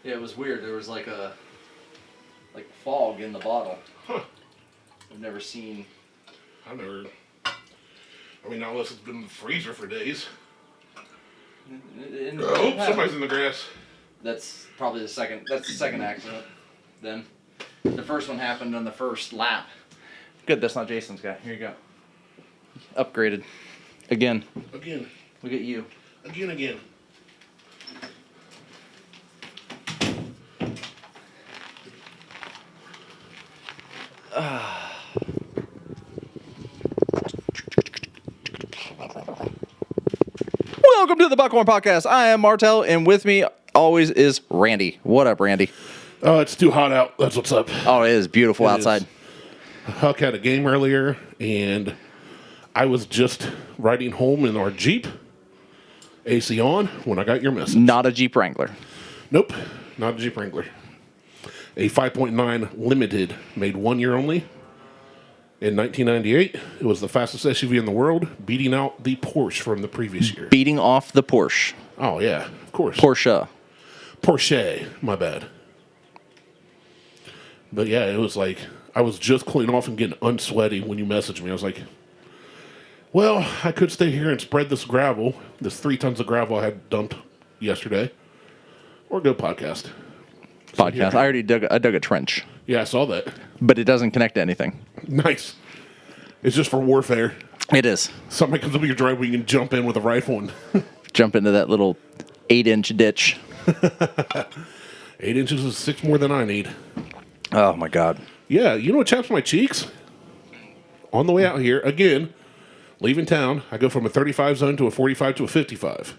Yeah, it was weird. There was like fog in the bottle. Huh. I've never seen. I've never. I mean, unless it's been in the freezer for days. Somebody's in the grass. That's probably the second. That's the second accident. Then, the first one happened on the first lap. Good. That's not Jason's guy. Here you go. Upgraded. Again. Look at you. Again. Welcome to the Buckhorn Podcast. I am Martelle, and with me always is Randy. What up, Randy? Oh, it's too hot out. That's what's up. Oh, it is beautiful outside. Huck had a game earlier, and I was just riding home in our Jeep, AC on, when I got your message. Not a Jeep Wrangler. Nope, not a Jeep Wrangler. A 5.9 Limited, made 1 year only. In 1998, it was the fastest SUV in the world, beating out the Porsche from the previous year. Beating off the Porsche. Oh, yeah, of course. Porsche, my bad. But yeah, it was like, I was just cleaning off and getting unsweaty when you messaged me. I was like, well, I could stay here and spread this gravel, this 3 tons of gravel I had dumped yesterday, or go podcast. I already dug a trench. Yeah, I saw that. But it doesn't connect to anything. Nice. It's just for warfare. It is. Somebody comes up your driveway, you can jump in with a rifle and jump into that little 8-inch ditch. 8 inches is 6 more than I need. Oh, my God. Yeah, you know what chaps my cheeks? On the way out here, again, leaving town, I go from a 35 zone to a 45 to a 55.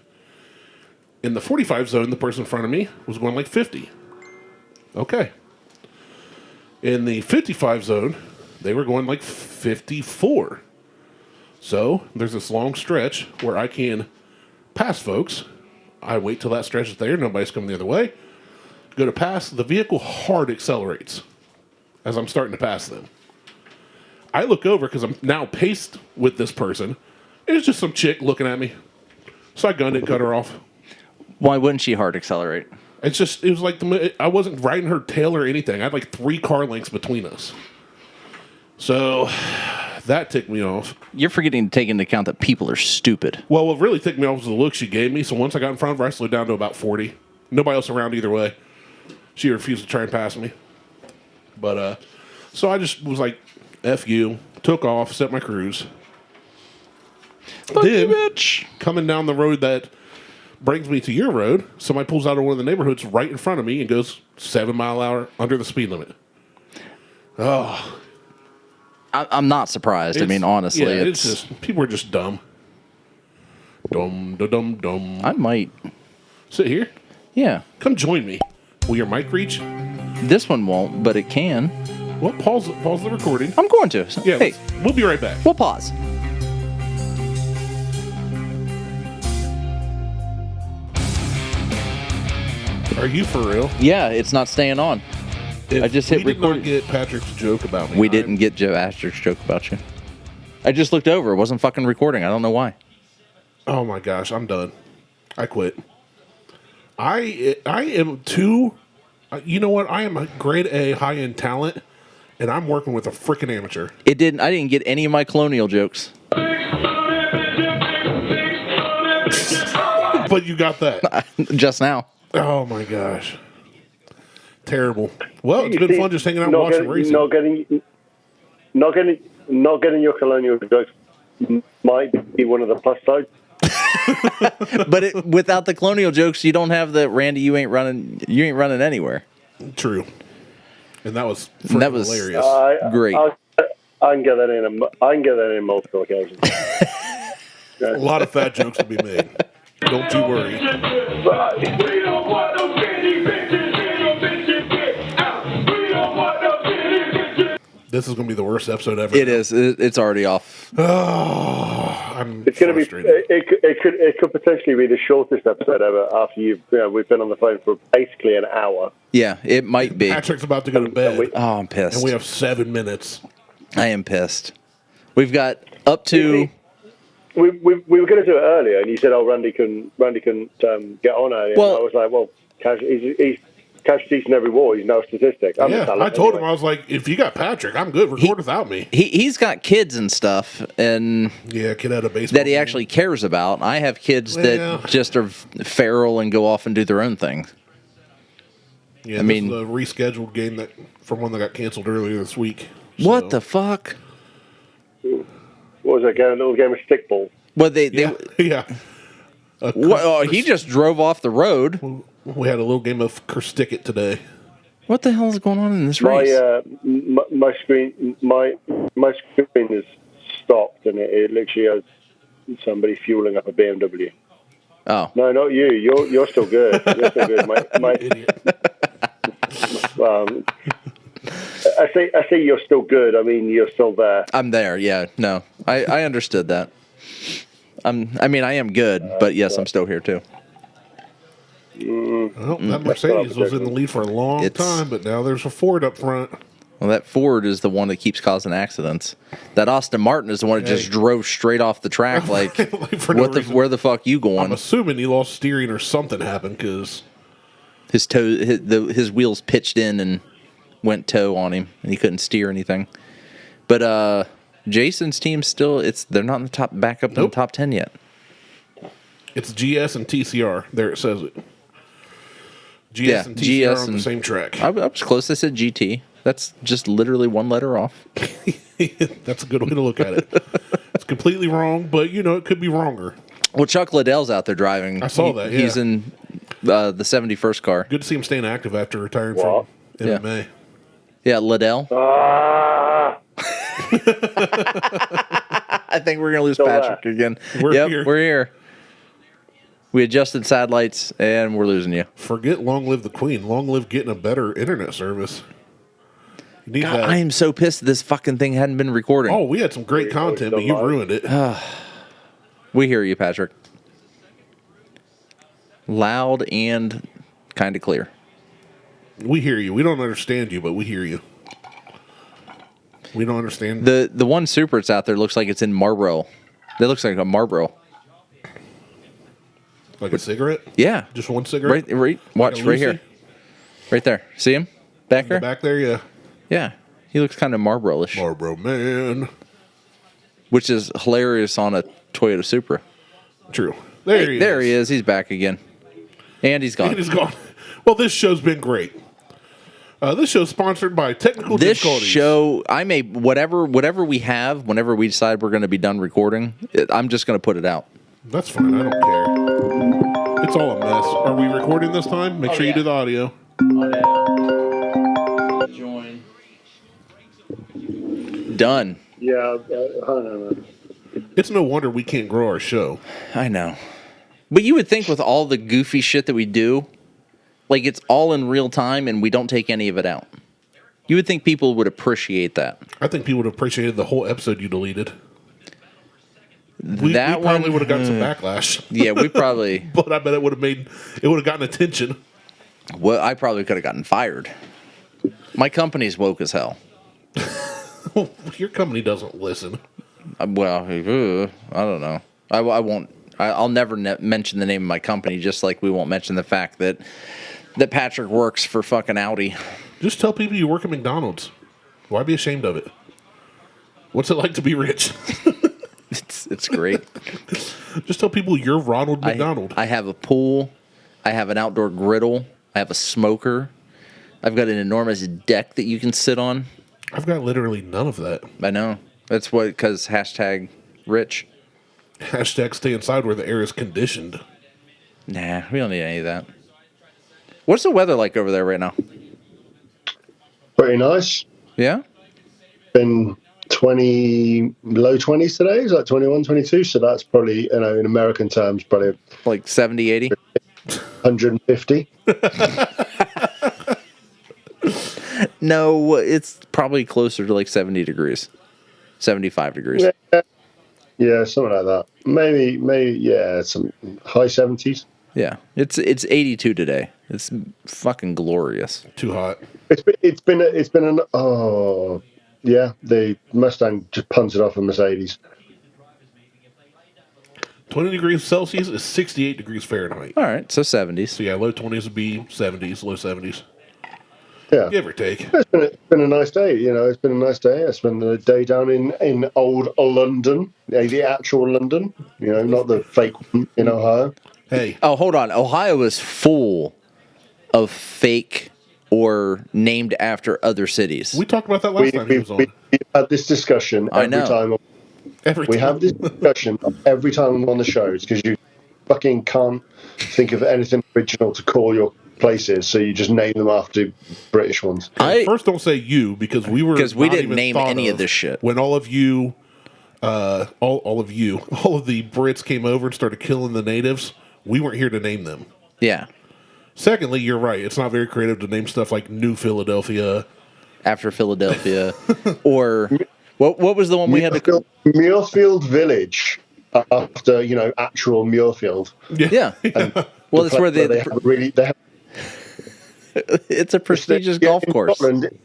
In the 45 zone, the person in front of me was going like 50. Okay. In the 55 zone, they were going like 54. So there's this long stretch where I can pass folks. I wait till that stretch is there. Nobody's coming the other way. Go to pass. The vehicle hard accelerates as I'm starting to pass them. I look over because I'm now paced with this person. It's just some chick looking at me. So I gunned it, cut her off. Why wouldn't she hard accelerate? It was like I wasn't riding her tail or anything. I had like 3 car lengths between us. So that ticked me off. You're forgetting to take into account that people are stupid. Well, what really ticked me off was the look she gave me. So once I got in front of her, I slowed down to about 40. Nobody else around either way. She refused to try and pass me. But, so I just was like, F you, took off, set my cruise. Fuck you, bitch. Coming down the road that brings me to your road, somebody pulls out of one of the neighborhoods right in front of me and goes 7 mile an hour under the speed limit. Oh. I'm not surprised. I mean, honestly. Yeah, it's just, people are just dumb. Dumb. I might. Sit here? Yeah. Come join me. Will your mic reach? This one won't, but it can. Well, pause the recording. I'm going to. Yeah, hey, we'll be right back. We'll pause. Are you for real? Yeah, it's not staying on. I just hit record. We did not get Patrick's joke about me. We didn't get Joe Astor's joke about you. I just looked over. It wasn't fucking recording. I don't know why. Oh my gosh, I'm done. I quit. I am too... You know what? I am a grade A high-end talent, and I'm working with a freaking amateur. I didn't get any of my colonial jokes. But you got that. Just now. Oh my gosh. Terrible. Well, it's been fun just hanging out and watching racing. Not getting your colonial jokes might be one of the plus sides. But without the colonial jokes, you don't have the Randy. You ain't running anywhere. True. And that was hilarious. Great. I can get that in. I can get that in multiple occasions. A lot of fat jokes to be made. Don't you worry. We don't want no bitches, get out. We don't want no bitches. This is going to be the worst episode ever. It is. It's already off. Oh, It's going to be. It could potentially be the shortest episode ever. After we've been on the phone for basically an hour. Yeah, it might be. Patrick's about to go to bed. I'm pissed. And we have 7 minutes. I am pissed. We've got up to. We were going to do it earlier, and you said, "Oh, Randy can get on earlier." Well, and I was like, "Well, he's catch decent every war. He's no statistic. I'm a talent I told him, anyway. I was like, if you got Patrick, I'm good. Record without me. He's got kids and stuff, and Yeah, kid had a baseball that he game. actually cares about. I have kids Yeah. that just are feral and go off and do their own thing. Yeah, I mean- this is a rescheduled game from one that got canceled earlier this week. What the fuck? What was that game? A little game of stickball. Well, Yeah. he just drove off the road. We had a little game of Kersticket today. What the hell is going on in this My race? my screen is stopped, and it literally has somebody fueling up a BMW. Oh, No, not you. You're still good. You're still good. My I say you're still good. I mean, you're still there. I'm there. Yeah, no, I understood that. I am good, but yes, I'm still here too. Well, that Mercedes was in the lead for a long time, but now there's a Ford up front. Well, that Ford is the one that keeps causing accidents. That Aston Martin is the one that just drove straight off the track. Like, For no reason. where the fuck you I'm going? assuming he lost steering or something happened because His wheels pitched in and went toe on him, and he couldn't steer anything. But Jason's team still they're not in the top back up in the top 10 yet. it's GS and TCR. There it says it. GS and TCR on the same track. I was close. I said GT. That's just literally one letter off. That's a good way to look at it. It's completely wrong, but it could be wronger. Well, Chuck Liddell's out there driving. I saw that, yeah. He's in the 71st car. Good to see him staying active after retiring What? from MMA. Yeah, Liddell. Ah, I think we're going to lose Still Patrick there. again. We're Yep, here. we're here. We adjusted satellites, and we're losing you. Forget long live the queen. Long live getting a better internet service. You need God, that. I am so pissed this fucking thing hadn't been recording. Oh, we had some great content, but you ruined it. We hear you, Patrick. Loud and kind of clear. We hear you. We don't understand you, but we hear you. We don't understand. The one Super that's out there looks like it's in Marlboro. That looks like a Marlboro. Like a cigarette? Yeah. Just one cigarette? Right. Watch, Like a right here. Lucy? Right there. See him? Back In there? the back there, yeah. Yeah. He looks kind of Marlboro-ish. Marlboro man. Which is hilarious on a Toyota Supra. True. There he is. There he is. He's back again. And he's gone. And he's gone. Well, this show's been great. This show's sponsored by Technical This Difficulties. show, I may, whatever we have, whenever we decide we're going to be done recording, I'm just going to put it out. That's fine. I don't care. It's all a mess. Are we recording this time? Make sure you do the audio. Join. Done. yeah. Hold on a minute. It's no wonder we can't grow our show. I know. But you would think with all the goofy shit that we do, like it's all in real time and we don't take any of it out. You would think people would appreciate that. I think people would have appreciated the whole episode you deleted. We That probably one- would have gotten some backlash. Yeah, we probably. But I bet it would have gotten attention. Well, I probably could have gotten fired. My company's woke as hell. Your company doesn't listen. Well, I don't know. I won't. I'll never mention the name of my company, just like we won't mention the fact that Patrick works for fucking Audi. Just tell people you work at McDonald's. Why be ashamed of it? What's it like to be rich? It's great. Just tell people you're Ronald McDonald. I have a pool. I have an outdoor griddle. I have a smoker. I've got an enormous deck that you can sit on. I've got literally none of that. I know. That's what, because hashtag rich. Hashtag stay inside where the air is conditioned. Nah, we don't need any of that. What's the weather like over there right now? Pretty nice. Yeah? Been low 20s today. It's like 21, 22. So that's probably, in American terms, probably Like 70, 80? 150. No, it's probably closer to like 70 degrees. 75 degrees. Yeah, something like that. Maybe, yeah, some high 70s. Yeah. It's 82 today. It's fucking glorious. Too hot. It's been the Mustang just punted off a Mercedes. 20 degrees Celsius is 68 degrees Fahrenheit. All right, so 70s. So yeah, low 20s would be 70s, low 70s. Yeah. Give or take. It's been a nice day. It's been a nice day. I spent the day down in old London, the actual London. Not the fake one in Ohio. Hey, Oh, hold on. Ohio is full of fake or named after other cities. we talked about that last time he was on. We had this discussion I every know. time. We have this discussion every time I'm on the shows because you fucking can't think of anything original to call your places, so you just name them after British ones. First, don't say you because we didn't even name thought any of this shit. When all of you, all of the Brits came over and started killing the natives. We weren't here to name them. Yeah. Secondly, you're right. It's not very creative to name stuff like New Philadelphia. After Philadelphia. Or what was the one we had to... Muirfield Village after, actual Muirfield. Yeah. Well, it's where they have it's a prestigious golf course. Scotland,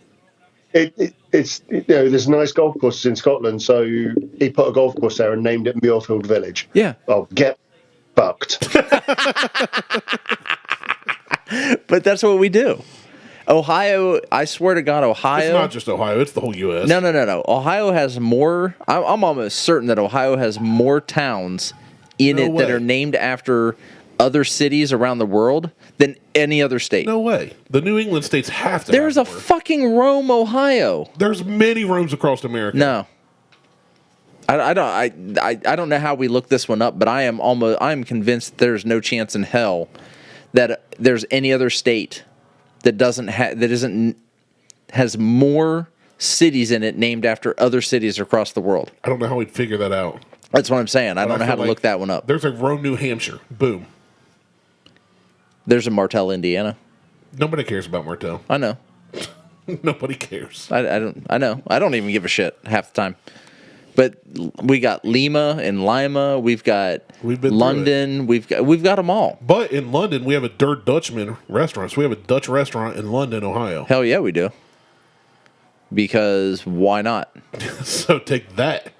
it's there's nice golf courses in Scotland, so he put a golf course there and named it Muirfield Village. Yeah. Oh, get fucked. But that's what we do. Ohio, I swear to God, Ohio... It's not just Ohio, it's the whole U.S. No. Ohio has more... I'm almost certain that Ohio has more towns in No it that way. are named after other cities around the world than any other state. No way. The New England states have to There's a have more. fucking Rome, Ohio. There's many Romes across America. No. I don't know how we looked this one up, but I'm convinced there's no chance in hell that there's any other state that has more cities in it named after other cities across the world. I don't know how we'd figure that out. That's what I'm saying. I don't know how to look that one up. There's a Rome, New Hampshire. Boom. There's a Martelle, Indiana. Nobody cares about Martell. I know. Nobody cares. I know. I don't even give a shit half the time. But we got Lima and Lima. We've got London. We've got them all. But in London, we have a Der Dutchman restaurant. So we have a Dutch restaurant in London, Ohio. Hell yeah, we do. Because why not? So take that.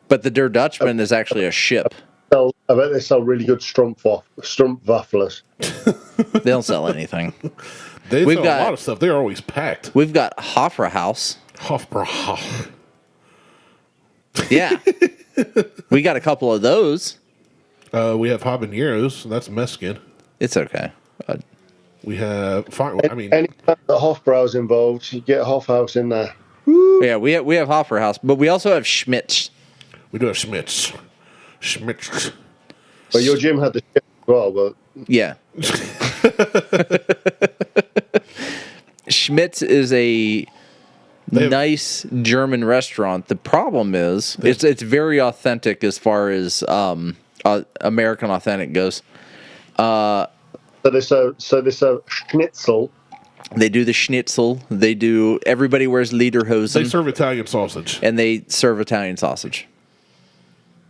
But the Der Dutchman is actually a ship. I bet they sell really good strumpwafflers. They don't sell anything. We've got a lot of stuff. They're always packed. We've got Hofra House. Hofbräu. Yeah. We got a couple of those. We have habaneros. That's Mexican. It's okay. We have... Anytime the Hofbrau's involved, you get Hofhaus in there. Yeah, we have Hofra House, but we also have Schmitz. We do have Schmitz. Schmitz. But your gym had the shit as well, but... Yeah. Schmitz is a nice German restaurant. The problem is it's very authentic as far as American authentic goes. So they serve schnitzel. They do the schnitzel. They do. Everybody wears lederhosen. They serve Italian sausage. And they serve Italian sausage.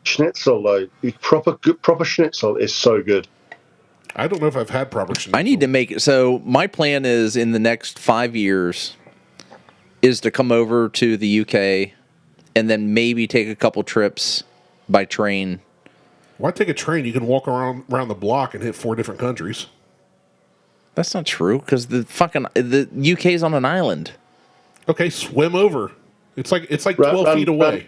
Schnitzel, though, proper schnitzel is so good. I don't know if I've had proper schnitzel. I need to make it. So my plan is in the next 5 years is to come over to the UK and then maybe take a couple trips by train. Why take a train? You can walk around the block and hit 4 different countries. That's not true because the UK's on an island. Okay, swim over. It's like 12 feet away.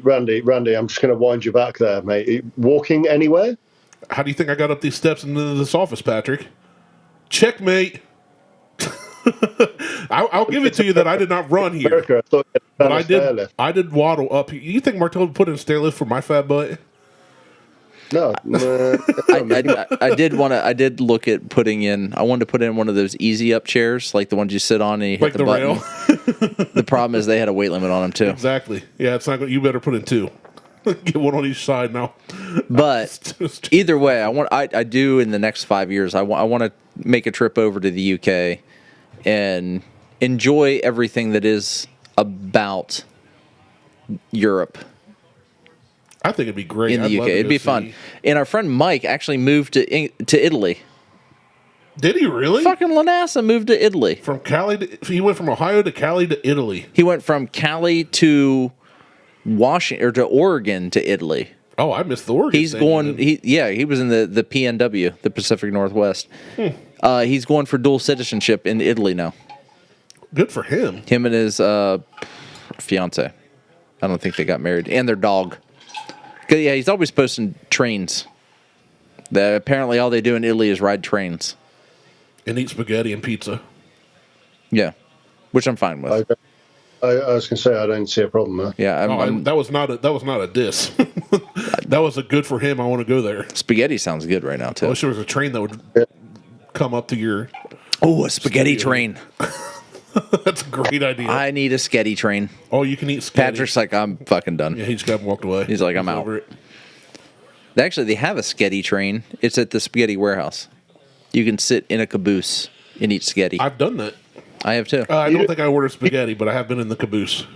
Randy, I'm just going to wind you back there, mate. Walking anywhere? How do you think I got up these steps into this office, Patrick? Checkmate. I'll give it to you that I did not run here, but I did waddle up. You think Martell would put in a stair lift for my fat butt? No. I did look at putting in. I wanted to put in one of those easy up chairs, like the ones you sit on and you hit the button. Rail. The problem is they had a weight limit on them too. Exactly. Yeah, it's not. You better put in 2. Get one on each side now. But either way, I do in the next 5 years. I want to make a trip over to the UK and enjoy everything that is about Europe. I think it'd be great in the UK. It'd be fun. And our friend Mike actually moved to Italy. Did he really? Fucking Lanassa moved to Italy. From Cali, he went from Ohio to Cali to Italy. He went from Cali to Washington or to Oregon to Italy. Oh, I missed the Oregon. He's thing going. even. He was in the PNW, the Pacific Northwest. He's going for dual citizenship in Italy now. Good for him. Him and his fiance. I don't think they got married, and their dog. 'Cause, yeah, he's always posting trains. Apparently, all they do in Italy is ride trains. And eat spaghetti and pizza. Yeah, which I'm fine with. I was going to say I don't see a problem there. Yeah, That was not a diss. That was a good for him. I want to go there. spaghetti sounds good right now I too. wish there was a train that would come up to your. Oh, a spaghetti train. That's a great idea. I need a Sketti train. Oh, you can eat Sketti. Patrick's like, I'm fucking done. Yeah, he just got up and walked away. He's like, I'm out. over it. Actually, they have a Sketti train. It's at the spaghetti warehouse. You can sit in a caboose and eat spaghetti. I've done that. I have too. I don't think I ordered spaghetti, but I have been in the caboose.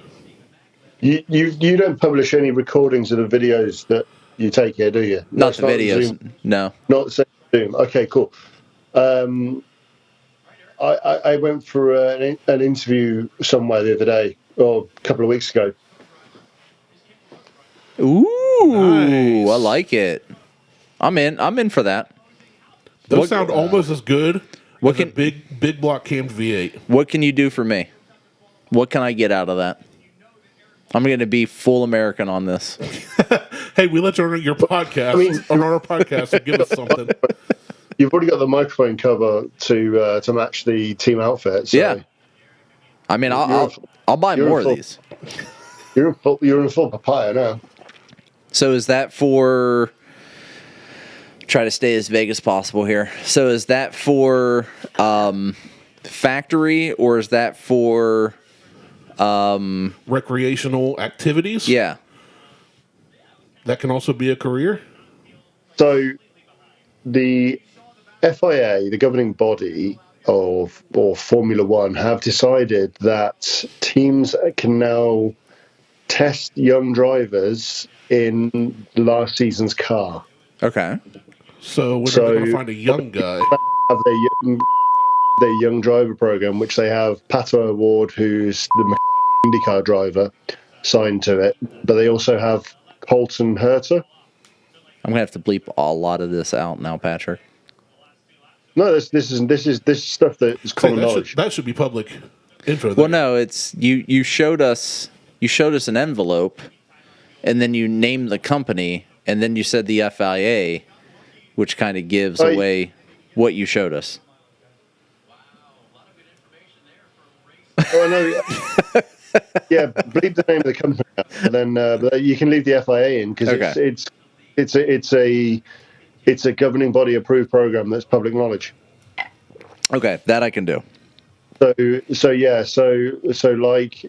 You don't publish any recordings of the videos that you take here, do you? Not the That's videos. Zoom. No. Not the same Zoom. Okay, cool. I went for an interview somewhere the other day, or a couple of weeks ago. Ooh, Nice. I like it. I'm in for that. Those What- sound almost as good what as a can- big block cammed V8. What can you do for me? What can I get out of that? I'm going to be full American on this. Hey, we let you on your podcast, on our podcast, so give us something. You've already got the microphone cover to match the team outfit. So Yeah. I mean, I'll buy you're more of full- these. you're in full papaya now. So is that for... Try to stay as vague as possible here. So is that for factory or is that for... Recreational activities. Yeah. That can also be a career. So the FIA, the governing body of Formula One, have decided that teams can now test young drivers in last season's car. Okay. So we're So- going to find a young guy. Have their young driver program, which they have Pato Award, who's the IndyCar driver, signed to it, but they also have Colton Herta. I'm going to have to bleep a lot of this out now, Patrick. No, this is stuff that is common knowledge. That should be public info. Well, no, it's you showed us an envelope and then you named the company and then you said the FIA, which kind of gives away what you showed us. Oh, no. Yeah, bleep the name of the company out, and then but you can leave the FIA in because Okay. it's a governing body approved program that's public knowledge. Okay, that I can do. So like,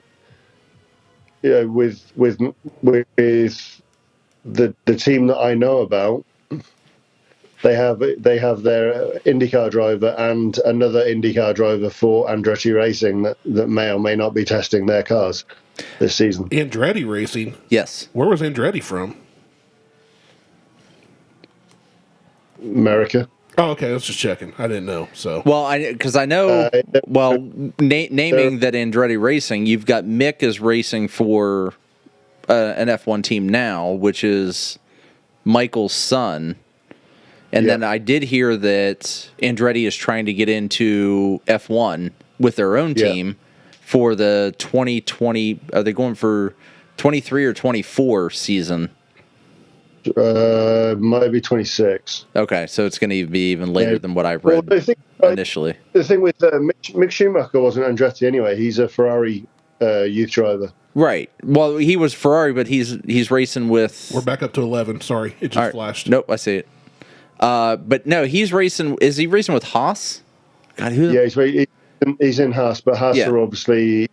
you know, with the team that I know about, they have their IndyCar driver and another IndyCar driver for Andretti Racing that may or may not be testing their cars this season. Andretti Racing. Yes. Where was Andretti from? America. Oh, okay. I was just checking. I didn't know. So Well, because I know. Naming that Andretti Racing, you've got Mick is racing for an F1 team now, which is Michael's son. And then I did hear that Andretti is trying to get into F1 with their own team for the 2020. Are they going for 23 or 24 season? Might be 26. Okay, so it's going to be even later than what I Well, read the thing, initially. the thing with Mick Schumacher wasn't Andretti anyway. He's a Ferrari youth driver. Right. Well, he was Ferrari, but he's racing with. we're back up to 11. Sorry, it just All right. flashed. Nope, I see it. But no, he's racing. Is he racing with Haas? God, who? Yeah, he's in Haas, but Haas Yeah. are obviously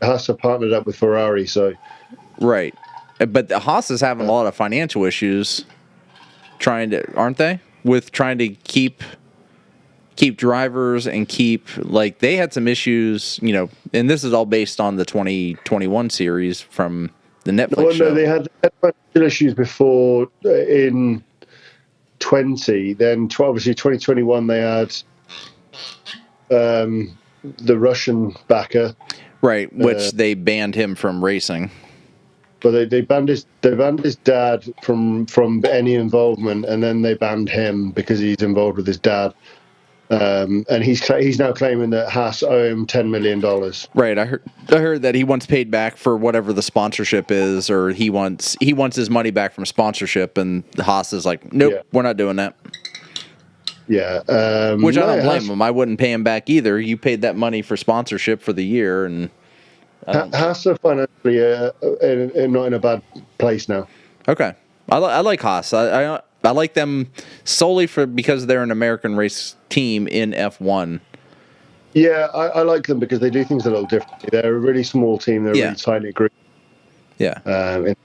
Haas are partnered up with Ferrari, so Right. But the Haas is having a lot of financial issues, aren't they? With trying to keep drivers and they had some issues, and this is all based on the 2021 series from the Netflix show. No, they had financial issues before in 20. Then obviously 2021 they had the Russian backer. Right, which they banned him from racing. But they banned his dad from any involvement, and then they banned him because he's involved with his dad. And he's now claiming that Haas owe him $10 million. Right. I heard that he wants paid back for whatever the sponsorship is, or he wants his money back from sponsorship, and Haas is like, nope, Yeah. we're not doing that. Yeah, Which I don't blame Haas, him. I wouldn't pay him back either. You paid that money for sponsorship for the year, and Haas are financially not in a bad place now. okay. I like Haas. I like them solely because they're an American race team in F1. Yeah, I like them because they do things a little differently. They're a really small team. They're a really tightly group. Yeah. And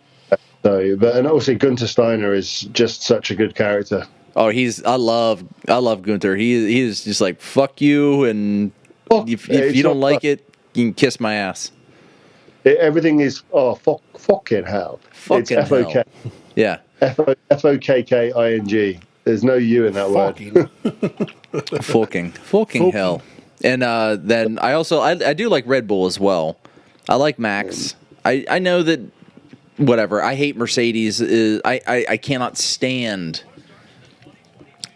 obviously Gunther Steiner is just such a good character. Oh, I love Gunther. He is just like, fuck you, and if you don't like it, you can kiss my ass. Everything is fucking hell. Fucking it's F-O-K. hell. Yeah. F-O-K-K-I-N-G. There's no U in that word. Fucking hell. And then I do like Red Bull as well. I like Max. I know that whatever. I hate Mercedes. I cannot stand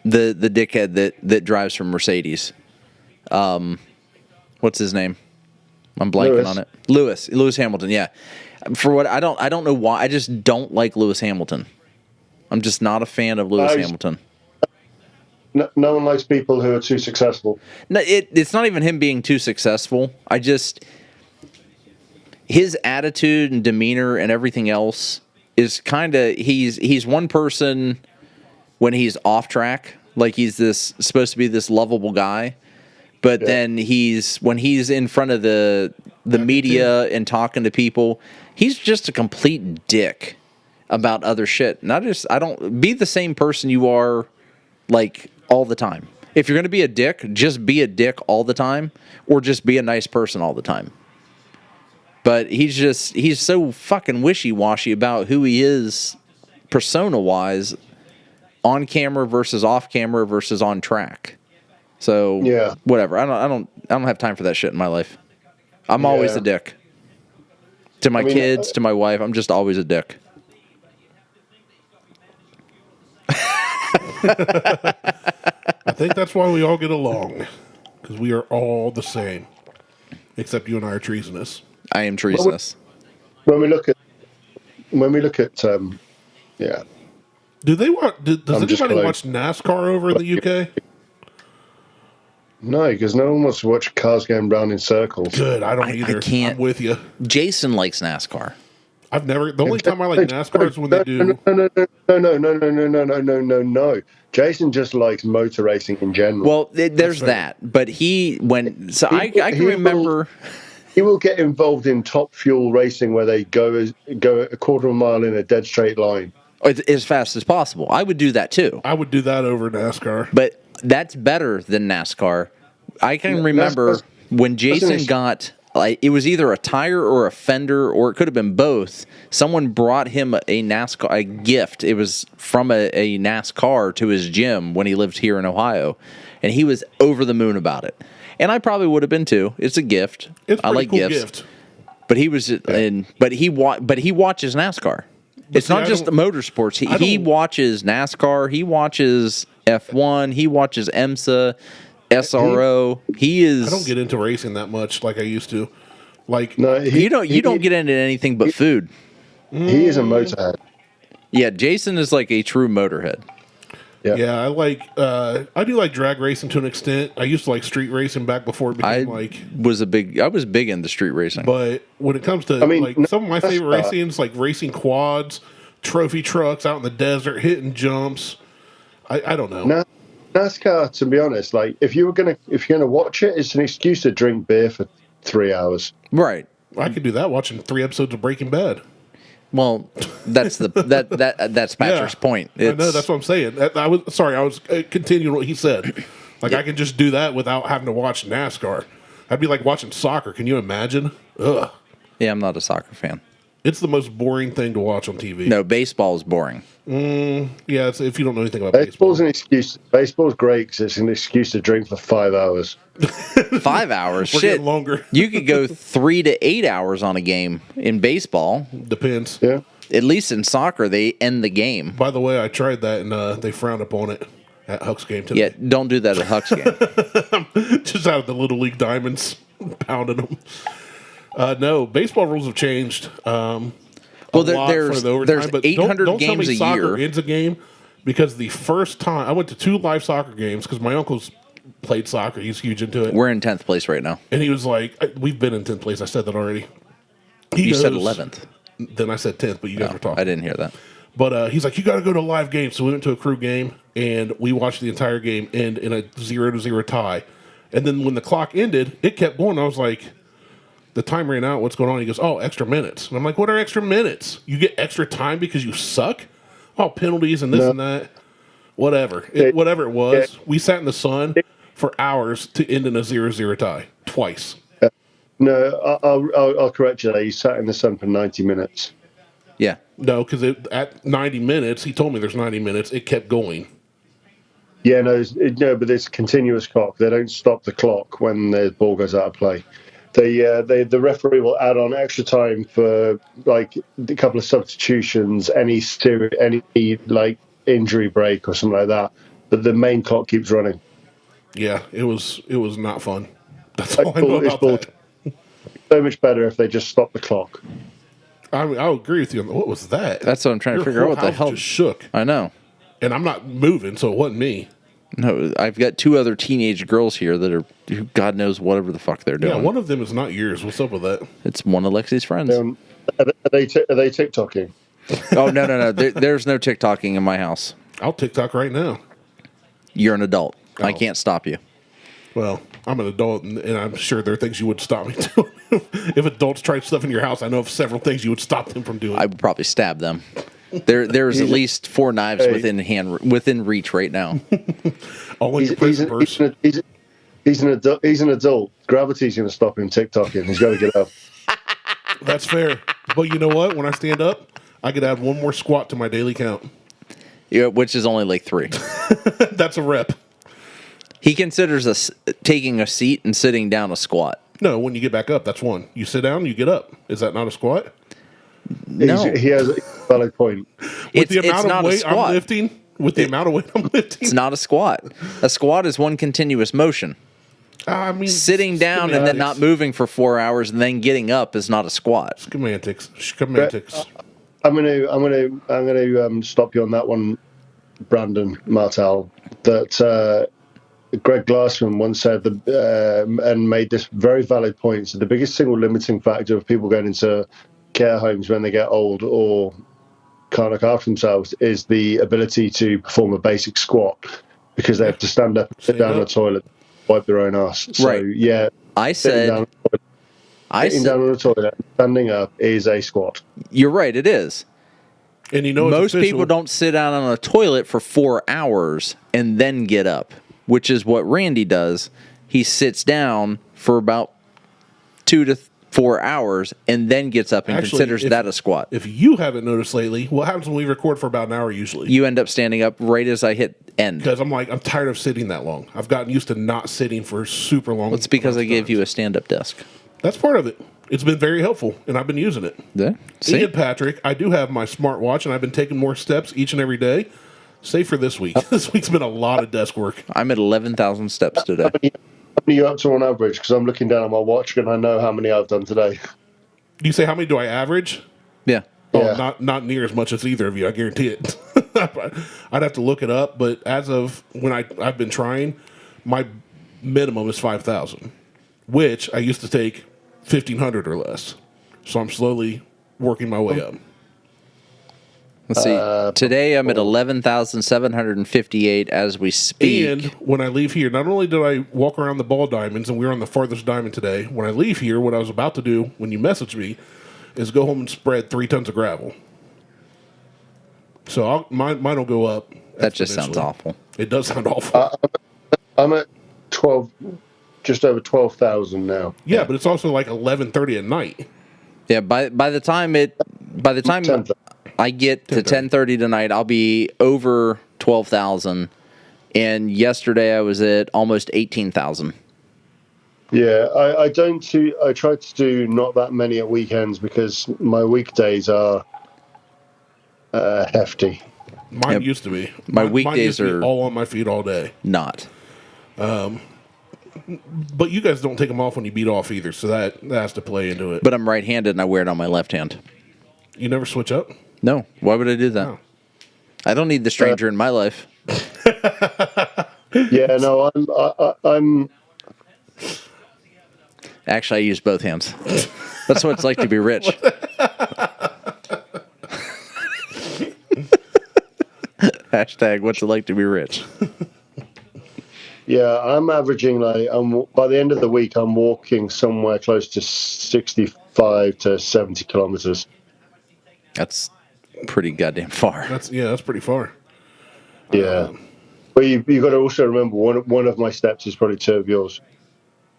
the dickhead that drives from Mercedes. What's his name? I'm blanking on it. Lewis Hamilton. Yeah. For what I don't know why. I just don't like Lewis Hamilton. I'm just not a fan of Lewis Hamilton. No one likes people who are too successful. No, it's not even him being too successful. His attitude and demeanor and everything else is kind of he's one person when he's off track, like he's supposed to be this lovable guy, but then when he's in front of the media and talking to people, he's just a complete dick about other shit. And I don't be the same person you are like all the time. If you're going to be a dick, just be a dick all the time, or just be a nice person all the time. But he's so fucking wishy-washy about who he is persona-wise, on camera versus off camera versus on track. So whatever. I don't have time for that shit in my life. I'm always a dick. To my kids, to my wife, I'm just always a dick. I think that's why we all get along, because we are all the same, except you and I are treasonous. I am treasonous. When we look at, yeah. Do they watch? Does anybody watch NASCAR over in the UK? No, because no one wants to watch cars going round in circles. Good, I don't either. I can't. I'm with you. Jason likes NASCAR. I've never. The only time I like NASCAR is when they do. No. Jason just likes motor racing in general. Well, there's that. But I can remember. He will get involved in Top Fuel racing, where they go a quarter of a mile in a dead straight line as fast as possible. I would do that too. I would do that over NASCAR. But that's better than NASCAR. I can remember when Jason got, like, it was either a tire or a fender, or it could have been both. Someone brought him a gift. It was from a NASCAR to his gym when he lived here in Ohio, and he was over the moon about it. And I probably would have been too. It's a gift. I like cool gifts. Gift. But he was, but he watches NASCAR. It's not just the motorsports. He watches NASCAR. He watches F1. He watches IMSA, SRO. I don't get into racing that much like I used to. Like you don't get into anything but food. He is a motorhead. Yeah, Jason is like a true motorhead. Yeah, I do like drag racing to an extent. I used to like street racing back before it became I was big into street racing. But when it comes to some of my favorite racings, like racing quads, trophy trucks out in the desert, hitting jumps. I don't know. NASCAR, to be honest, like if you're gonna watch it, it's an excuse to drink beer for 3 hours. Right. I could do that watching 3 episodes of Breaking Bad. Well, that's that's Patrick's point. I know, that's what I'm saying. I was continuing what he said. Like I can just do that without having to watch NASCAR. I'd be like watching soccer. Can you imagine? Ugh. Yeah, I'm not a soccer fan. It's the most boring thing to watch on TV. No, baseball is boring. Yeah, it's, if you don't know anything about Baseball's baseball. an excuse. Baseball's great because it's an excuse to drink for 5 hours. 5 hours. We're Shit. getting longer. You could go 3 to 8 hours on a game in baseball. Depends. Yeah. At least in soccer, they end the game. By the way, I tried that, and they frowned upon it at Huck's game today. Yeah, don't do that at Huck's game. Just out of the Little League Diamonds, pounding them. No, baseball rules have changed. Well, There's there's 800 don't tell games me a soccer year. ends a game because the first time I went to 2 live soccer games because my uncle's played soccer. He's huge into it. We're in 10th place right now. And he was like, we've been in 10th place. I said that already. You said 11th. Then I said 10th, but you guys were talking. I didn't hear that. But he's like, you got to go to a live game. So we went to a crew game, and we watched the entire game end in a 0-0 tie. And then when the clock ended, it kept going. I was like, the time ran out. What's going on? He goes, oh, extra minutes. And I'm like, what are extra minutes? You get extra time because you suck? Oh, penalties and this and that. Whatever. Whatever it was. We sat in the sun for hours to end in a 0-0 tie. Twice. No, I'll correct you there. You sat in the sun for 90 minutes. Yeah. No, because at 90 minutes, he told me there's 90 minutes. It kept going. Yeah, no, but it's a continuous clock. They don't stop the clock when the ball goes out of play. The referee will add on extra time for like a couple of substitutions, any like injury break or something like that. But the main clock keeps running. Yeah, it was not fun. That's all I know about that. So much better if they just stop the clock. I'll agree with you. What was that? That's what I'm trying to figure out. What the hell just shook? I know. And I'm not moving, so it wasn't me. No, I've got 2 other teenage girls here that are, who God knows whatever the fuck they're doing. Yeah, one of them is not yours. What's up with that? It's one of Lexi's friends. Are they TikToking? Oh, no. There's no TikToking in my house. I'll TikTok right now. You're an adult. I Oh. can't stop you. Well, I'm an adult, and I'm sure there are things you would stop me doing. If adults tried stuff in your house, I know of several things you would stop them from doing. I would probably stab them. There's at least 4 knives within reach right now. All in your prison purse. He's an adult. He's an adult. Gravity's going to stop him TikToking. He's got to get up. That's fair. But you know what? When I stand up, I could add 1 more squat to my daily count. Yeah, which is only like 3. That's a rep. He considers taking a seat and sitting down a squat. No, when you get back up, that's 1. You sit down, you get up. Is that not a squat? No. He has a valid point. With the amount not of a weight I'm squat. lifting, It's not a squat. A squat is one continuous motion. I mean, Sitting down and then not moving for 4 hours and then getting up is not a squat. Semantics. I'm gonna stop you on that one, Brandon Martelle. That Greg Glassman once said and made this very valid point. So the biggest single limiting factor of people going into care homes when they get old or can't look after themselves is the ability to perform a basic squat because they have to stand up, sit down on the toilet, wipe their own ass. So Right. yeah, sitting down on the toilet, standing up is a squat. You're right, it is. And you know, Most people don't sit down on a toilet for 4 hours and then get up, which is what Randy does. He sits down for about 2 to 4 hours and then gets up and considers that a squat. If you haven't noticed lately, what happens when we record for about an hour usually? You end up standing up right as I hit end. Because I'm tired of sitting that long. I've gotten used to not sitting for super long. It's because I gave you a stand-up desk. That's part of it. It's been very helpful, and I've been using it. Yeah. See? And Patrick, I do have my smartwatch, and I've been taking more steps each and every day. Save for this week. This week's been a lot of desk work. I'm at 11,000 steps today. How many are you up to on average? Because I'm looking down at my watch and I know how many I've done today. You say how many do I average? Yeah. Oh, Yeah. not near as much as either of you. I guarantee it. I'd have to look it up, but as of when I've been trying, my minimum is 5,000, which I used to take 1,500 or less. So I'm slowly working my way up. Let's see. Today I'm at 11,758 as we speak. And when I leave here, not only did I walk around the ball diamonds, and we were on the farthest diamond today, when I leave here, what I was about to do when you messaged me is go home and spread 3 tons of gravel. So mine will go up. That just sounds exponentially. awful. It does sound awful. I'm at 12, just over 12,000 now. Yeah, but it's also like 11:30 at night. Yeah, by the time it By the time 10:30. I get to 10:30 tonight, I'll be over 12,000. And yesterday I was at almost 18,000. Yeah, I try to do not that many at weekends because my weekdays are hefty. Mine Yep. used to be. My Mine weekdays used to be are- all on my feet all day. Not. But you guys don't take them off when you beat off either, so that has to play into it. But I'm right-handed and I wear it on my left hand. You never switch up? No. Why would I do that? No. I don't need the stranger in my life. Yeah, no, I'm Actually, I use both hands. That's what it's like to be rich. Hashtag what's it like to be rich? Yeah, I'm averaging by the end of the week, I'm walking somewhere close to 65 to 70 kilometers. That's pretty goddamn far. That's pretty far. Yeah, but you got to also remember one of my steps is probably two of yours.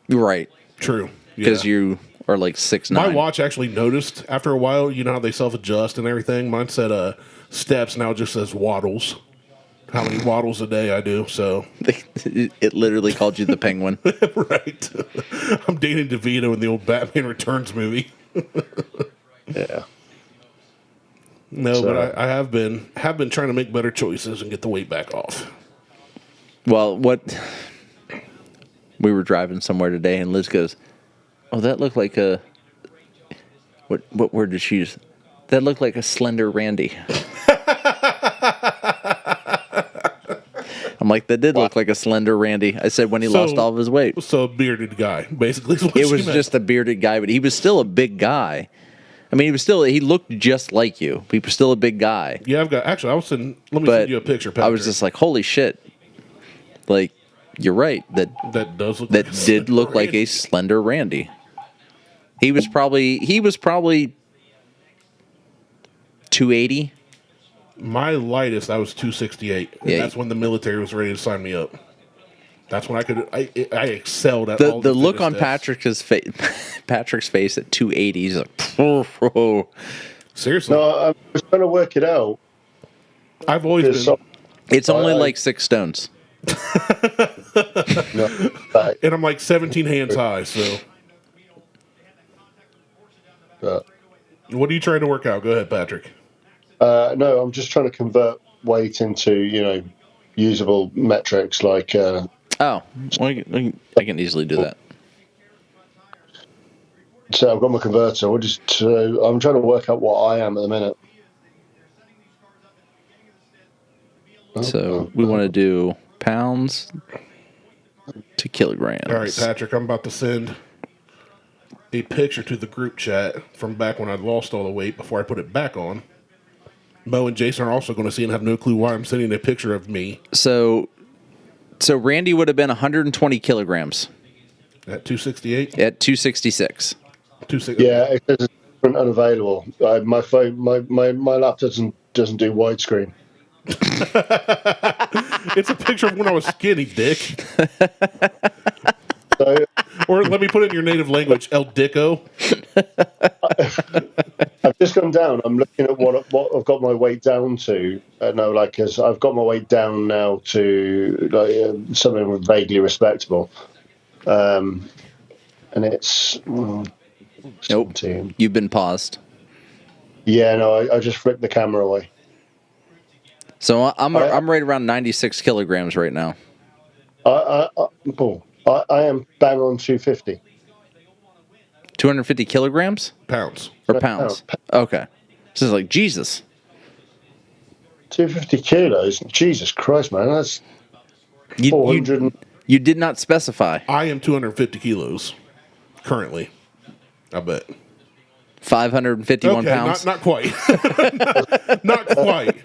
Right. True. Because Yeah. you are like 6'9". My watch actually noticed after a while, you know how they self-adjust and everything? Mine said steps, now it just says waddles. How many waddles a day I do, so. It literally called you the penguin. Right. I'm Danny DeVito in the old Batman Returns movie. Yeah. No, So- but I have been trying to make better choices and get the weight back off. Well, we were driving somewhere today and Liz goes, "Oh, that looked like a..." What word did she use? "That looked like a slender Randy." I'm like, that did look like a slender Randy. I said when he lost all of his weight. So a bearded guy, basically. Is what It she was meant. just a bearded guy, but he was still a big guy. I mean, he looked just like you. He was still a big guy. Yeah, let me send But you a picture, Patrick. I was just like, holy shit. Like, you're right. That That does look that like a did look like a Randy. slender Randy. He was probably 280. My lightest, I was 268. And Yeah. that's when the military was ready to sign me up. That's when I excelled at The all the look fitness on tests. Patrick's face at 280, he's like, oh. Seriously, No, I was trying to work it out. I've always Because been, It's only I- like 6 stones. and I'm like 17 hands high. So, what are you trying to work out? Go ahead, Patrick. no, I'm just trying to convert weight into usable metrics like. Oh, well, I can easily do that. So I've got my converter. I'm trying to work out what I am at the minute. So we want to do pounds to kilograms. All right, Patrick, I'm about to send a picture to the group chat from back when I lost all the weight before I put it back on. Mo and Jason are also going to see and have no clue why I'm sending a picture of me So Randy would have been 120 kilograms at 268. at 266. 260. Yeah, it says it's unavailable. My phone, my laptop doesn't do widescreen. It's a picture of when I was skinny, dick. So Or let me put it in your native language, El Dicko. I've just gone down. I'm looking at what I've got my weight down to. Because I've got my weight down now to something vaguely respectable. And it's Nope. 17. You've been paused. Yeah, no, I just flipped the camera away. So I'm right around 96 kilograms right now. I am bang on 250. 250 kilograms Pounds. or No, pounds? Okay. This is like Jesus. 250 kilos. Jesus Christ, man, that's You 400. you did not specify. I am 250 kilos currently. I bet. 551 pounds. Not quite. not quite.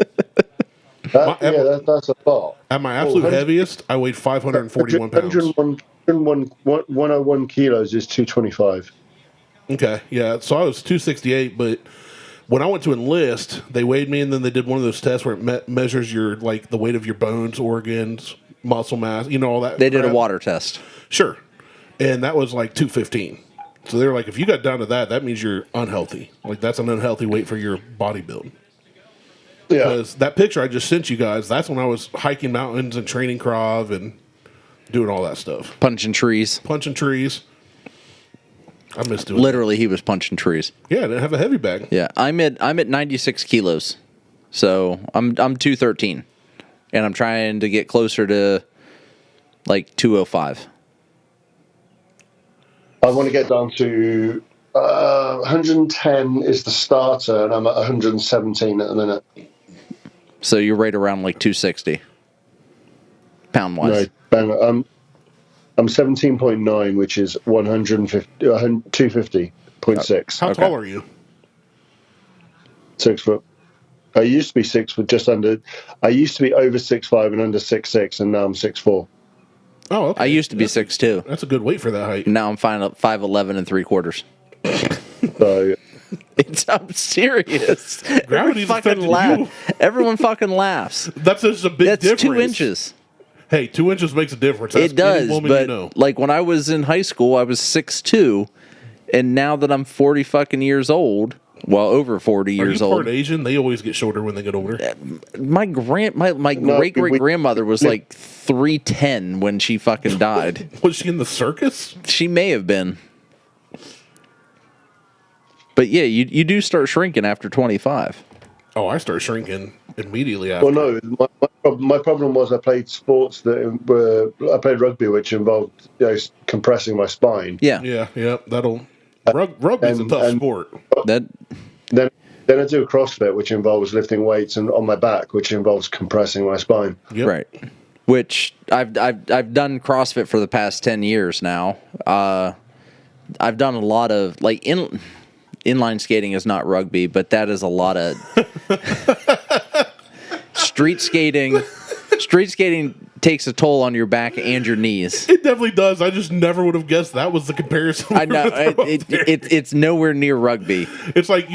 That's a lot. At my absolute 100 heaviest, I weighed 541 pounds. 101 kilos is 225. Okay, yeah. So I was 268, but when I went to enlist, they weighed me, and then they did one of those tests where it measures your the weight of your bones, organs, muscle mass, all that. They did a crap. water test. Sure, and that was like 215. So they're like, if you got down to that, that means you're unhealthy. Like, that's an unhealthy weight for your body build. Yeah. Because that picture I just sent you guys, that's when I was hiking mountains and training Krav and doing all that stuff. Punching trees. Punching trees. I miss doing Literally, he was punching trees. that. Yeah, I didn't have a heavy bag. Yeah, I'm at 96 kilos, so I'm 213, and I'm trying to get closer to like 205. I want to get down to 110 is the starter, and I'm at 117 at the minute. So you're right around like 260 pound wise. No, I'm 17.9, which is 250.6. How tall are you? 6 foot. I used to be 6 foot, just under. I used to be over 6'5" and under 6'6", and now I'm 6'4". Oh, okay. I used to be 6'2". That's a good weight for that height. Now I'm 5'11" and 3/4. So I'm serious. Gravity's affecting you. Everyone fucking laughs. That's just a big That's difference. 2 inches. Hey, 2 inches makes a difference. Ask It does, any woman but you know. like when I was in high school, I was 6'2", and now that I'm 40 fucking years old, well, over 40 Are years you old, part Asian? They always get shorter when they get older. my great grandmother was like 3'10" when she fucking died. Was she in the circus? She may have been. But yeah, you do start shrinking after 25. Oh, I start shrinking immediately after. well, no. My problem was I played sports I played rugby, which involved compressing my spine. Yeah. Yeah. That'll. Rugby's a tough sport. That Then I do CrossFit, which involves lifting weights and on my back, which involves compressing my spine. Yep. right. Which I've done CrossFit for the past 10 years now. I've done a lot of like inline skating is not rugby, but that is a lot of street skating. Street skating takes a toll on your back and your knees. It definitely does. I just never would have guessed that was the comparison. I know it's nowhere near rugby. It's like,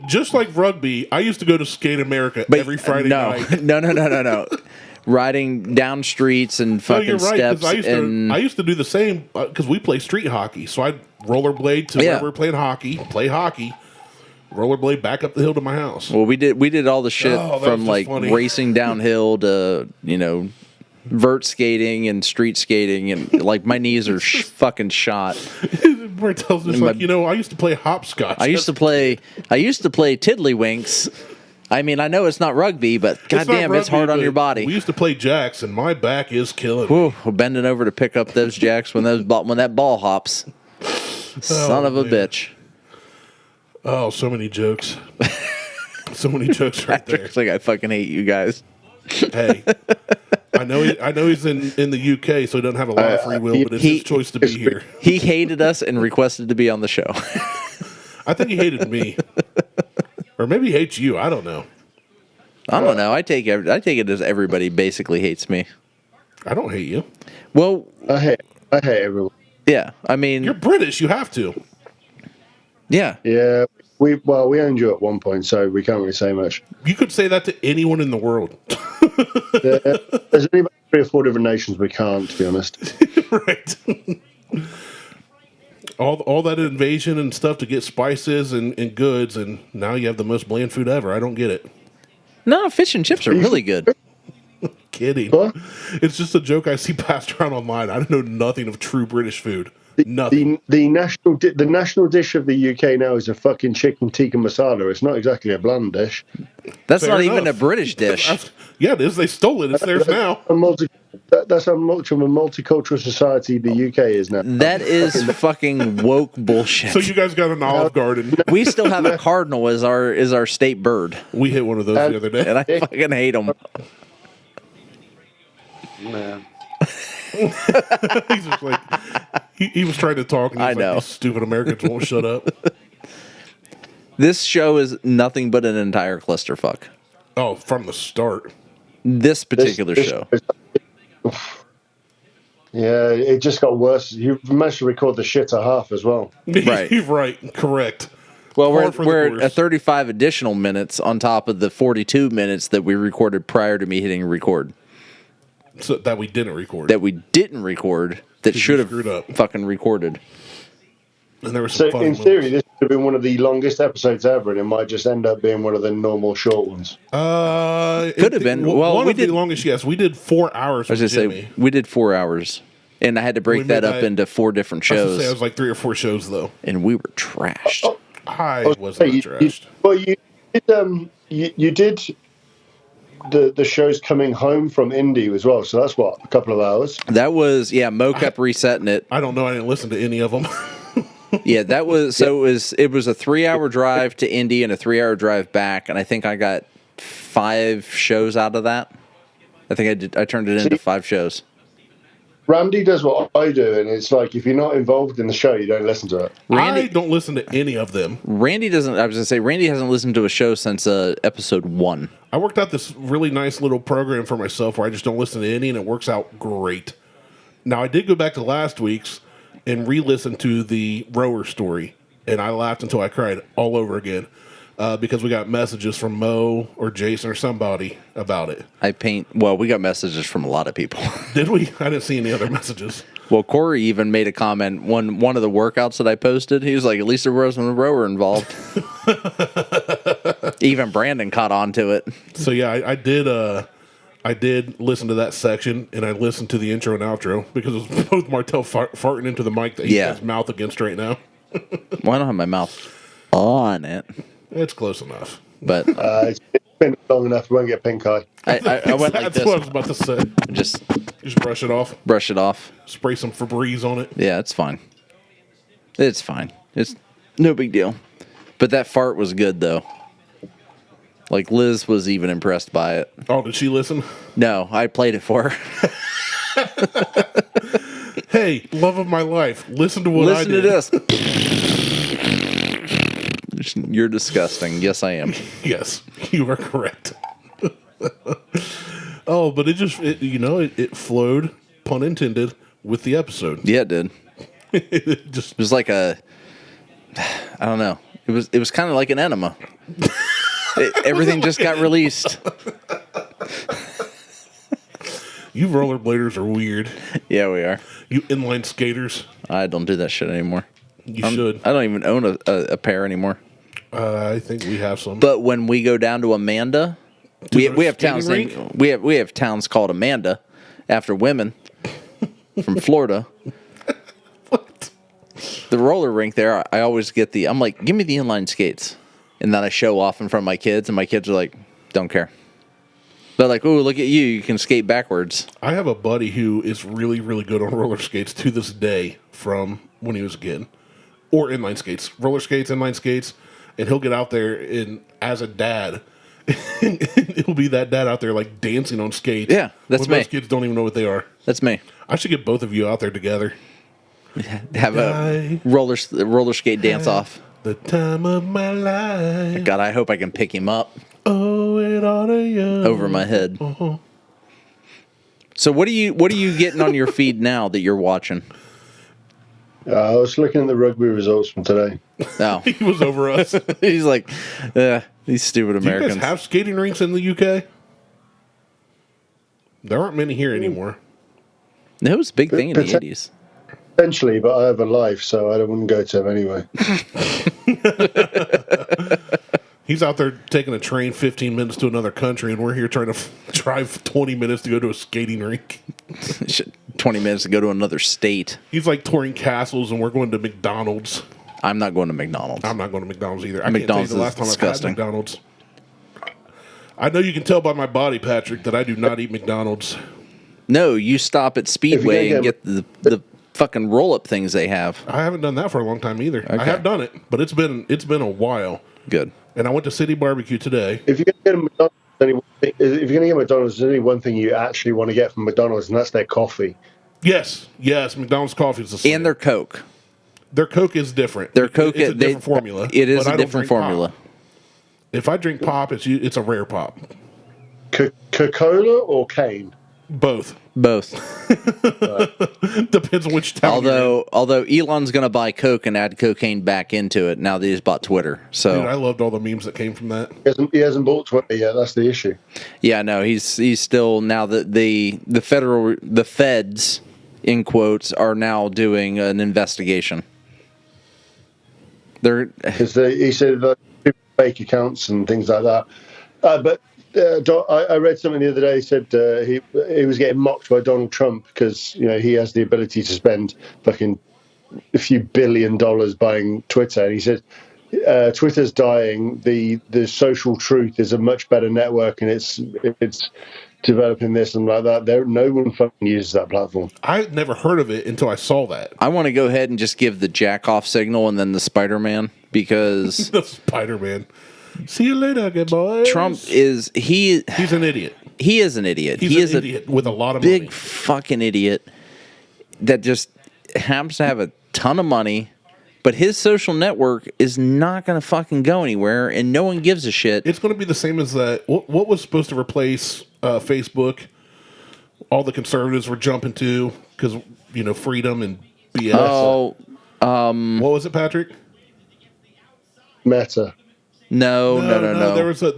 just like rugby, I used to go to Skate America every Friday night. No. Riding down streets and fucking you're right, steps. I used to do the same because we play street hockey. So I'd rollerblade to where we're playing hockey, play hockey, rollerblade back up the hill to my house. Well, we did all the shit from like funny. racing downhill to vert skating and street skating, and like my knees are fucking shot. Martelle's just like, I used to play hopscotch. I used to play tiddlywinks. I mean, I know it's not rugby, but goddamn, it's hard on your body. We used to play jacks, and my back is killing. Whew, we're bending over to pick up those jacks when that ball hops. Son of a bitch. Oh, so many jokes. So many jokes right there. It's like I fucking hate you guys. Hey, I know he's in the UK, so he doesn't have a lot of free will, but it's his choice to be here. He hated us and requested to be on the show. I think he hated me, or maybe he hates you. I don't know. I don't know. I take it as everybody basically hates me. I don't hate you. Well, I hate everyone. yeah. I mean, You're British. You have to. yeah. Yeah, we owned you at one point, so we can't really say much. You could say that to anyone in the world. There's only about 3 or 4 different nations we can't, to be honest. Right. All that invasion and stuff to get spices and goods, and now you have the most bland food ever. I don't get it. No, fish and chips are really good. Kidding. What? It's just a joke I see passed around online. I don't know nothing of true British food. Nothing. The national dish of the UK now is a fucking chicken tikka masala. It's not exactly a bland dish. That's Fair not even a enough. British dish. Yeah, it is. They stole it. It's theirs now. That's how much of a multicultural society the UK is now. That is fucking woke bullshit. So you guys got an Olive Garden. We still have a cardinal as our state bird, We hit one of those the other day. and I fucking hate them. Man. He's just like, he was trying to talk, and he's I like, know. these stupid Americans won't shut up. This show is nothing but an entire clusterfuck. Oh, from the start. This particular show. Yeah, it just got worse. You managed to record the shit at half as well. Right. Right. Correct. Well, Par for the we're course. at 35 additional minutes on top of the 42 minutes that we recorded prior to me hitting record. So that we didn't record. That we didn't record. That You should have screwed up. fucking recorded. And there was some So funny in theory, moments. this could have been one of the longest episodes ever, and it might just end up being one of the normal short ones. Could have been. Well, one we of did. the longest. Yes, we did 4 hours. I was with gonna Jimmy. say we did 4 hours, and I had to break We that made up that- into 4 different I was gonna shows, say it was like 3 or 4 shows though. and we were trashed. I was Hey, not trashed. you did the shows coming home from Indy as well. So that's what, a couple of hours. That was Mo kept resetting it. I don't know. I didn't listen to any of them. Yeah, that was so. It was a 3-hour drive to Indy and a 3-hour drive back, and I think I got 5 shows out of that. I think I did. I turned it into 5 shows. Randy does what I do, and it's like if you're not involved in the show, you don't listen to it. I don't listen to any of them. Randy doesn't. I was gonna say Randy hasn't listened to a show since episode 1. I worked out this really nice little program for myself where I just don't listen to any, and it works out great. Now, I did go back to last week's and re-listen to the rower story, and I laughed until I cried all over again because we got messages from Mo or Jason or somebody about it. Well, we got messages from a lot of people. Did we? I didn't see any other messages. Well, Corey even made a comment one of the workouts that I posted. He was like, "At least there wasn't a rower involved." Even Brandon caught on to it. So yeah, I did listen to that section, and I listened to the intro and outro because it was both Martelle farting into the mic that he has his mouth against right now. Well, I don't have my mouth on it, It's close enough. but It's been long enough, we won't get pink eye. I went like That's this. what I was about to say. Just Just brush it off. brush it off. Spray some Febreze on it. Yeah, it's fine. It's fine. It's no big deal. But that fart was good though. Like Liz was even impressed by it. Oh, did she listen? No, I played it for her. Hey, love of my life. Listen to what I Listen did. to this. You're disgusting. Yes, I am. Yes, you are correct. Oh, but it flowed, pun intended, with the episode. Yeah, it did. It just It was like I don't know. It was kind of like an enema. Everything just got released. you rollerbladers are weird. Yeah, we are. You inline skaters, I don't do that shit anymore. you should. I don't even own a pair anymore. I think we have some. But when we go down to Amanda, we the have towns skating named, we have towns called Amanda after women from Florida. What? The roller rink there, I always get I'm like, give me the inline skates. And then I show off in front of my kids, and my kids are like, don't care. They're like, oh, look at you. You can skate backwards. I have a buddy who is really, really good on roller skates to this day from when he was a kid. Or inline skates. Roller skates, inline skates. And he'll get out there and as a dad, it'll be that dad out there like dancing on skates. Yeah, that's when me. Most kids don't even know what they are. That's me. I should get both of you out there together. Have a roller skate dance off. The time of my life. God, I hope I can pick him up Oh, it ought to you. over my head. So what are you getting on your feed now that you're watching? I was looking at the rugby results from today. Oh, He was over us. he's like, these stupid Do you Americans. guys have skating rinks in the UK? There aren't many here anymore. It was a big thing in the 80s. Essentially, but I have a life, so I wouldn't go to them anyway. He's out there taking a train 15 minutes to another country, and we're here trying to drive 20 minutes to go to a skating rink. 20 minutes to go to another state. He's like touring castles, and we're going to McDonald's. I'm not going to McDonald's. I'm not going to McDonald's either. I McDonald's can't tell you the last time is I've had disgusting. McDonald's. I know you can tell by my body, Patrick, that I do not eat McDonald's. No, you stop at Speedway and get the fucking roll-up things they have. I haven't done that for a long time either. I Okay. have done it, but it's been a while. Good. And I went to City Barbecue today. If you're going to get McDonald's, there's only one thing you actually want to get from McDonald's, and that's their coffee. Yes, McDonald's coffee is the same. And their Coke. Their Coke is different. Their Coke it's a different formula. It is but I a don't different drink formula. pop. If I drink pop, it's a rare pop. Coca-Cola or Cane? Both. Both. Depends on which town. you're in. Although Elon's going to buy Coke and add cocaine back into it now that he's bought Twitter. So Dude, I loved all the memes that came from that. He hasn't bought Twitter yet. That's the issue. yeah, no, he's still now that the feds in quotes are now doing an investigation. They're because he said that people fake accounts and things like that. But I read something the other day. He said he was getting mocked by Donald Trump because he has the ability to spend fucking a few $1 billion buying Twitter, and he said Twitter's dying. The social truth is a much better network, and it's developing this and like that. No one fucking uses that platform. I've never heard of it until I saw that. I want to go ahead and just give the jack off signal and then the Spider-Man because The Spider-Man. See you later, good boys. Trump he's an idiot. He is an idiot. He's He an is idiot with a lot of big money. fucking idiot that just happens to have a ton of money, but his social network is not going to fucking go anywhere, and no one gives a shit. It's going to be the same as that. What was supposed to replace Facebook? All the conservatives were jumping to because freedom and BS. Oh, what was it, Patrick? Meta. No.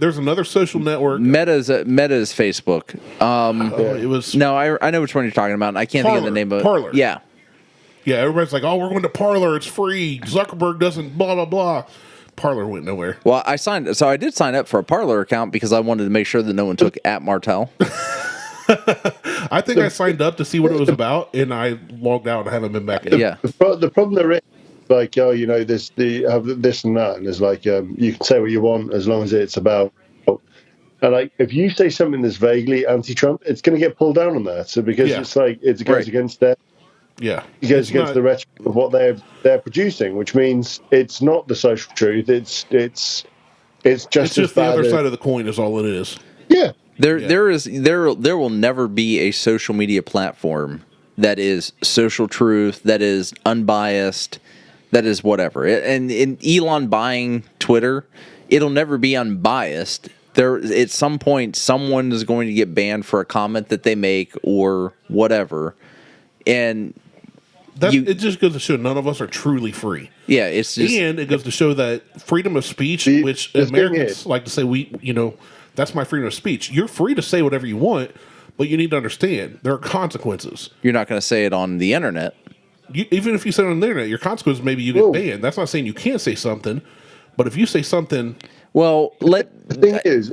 There's another social network. Meta is Facebook. It was I know which one you're talking about. And I can't think of the name of it. Parler. Yeah. Yeah, everybody's like, "Oh, we're going to Parler. It's free. Zuckerberg doesn't blah blah blah." Parler went nowhere. Well, I did sign up for a Parler account because I wanted to make sure that no one took at Martelle. I think I signed up to see what it was about, and I logged out and haven't been back in. Yeah. The problem there is, like, have this and that, and it's like you can say what you want as long as it's about. And like, if you say something that's vaguely anti-Trump, it's going to get pulled down on that. So because it's like it goes against their. Yeah, it goes against the rhetoric of what they're producing, which means it's not the social truth. It's just the other side of the coin is all it is. Yeah. There will never be a social media platform that is social truth, that is unbiased, that is whatever. And in Elon buying Twitter, it'll never be unbiased. At some point, someone is going to get banned for a comment that they make or whatever, and it just goes to show none of us are truly free. Yeah, it's just, and it goes to show that freedom of speech, which Americans like to say, that's my freedom of speech. You're free to say whatever you want, but you need to understand there are consequences. You're not going to say it on the internet. Even if you say it on the internet, your consequences maybe you get banned. That's not saying you can't say something, but if you say something, well, the thing is,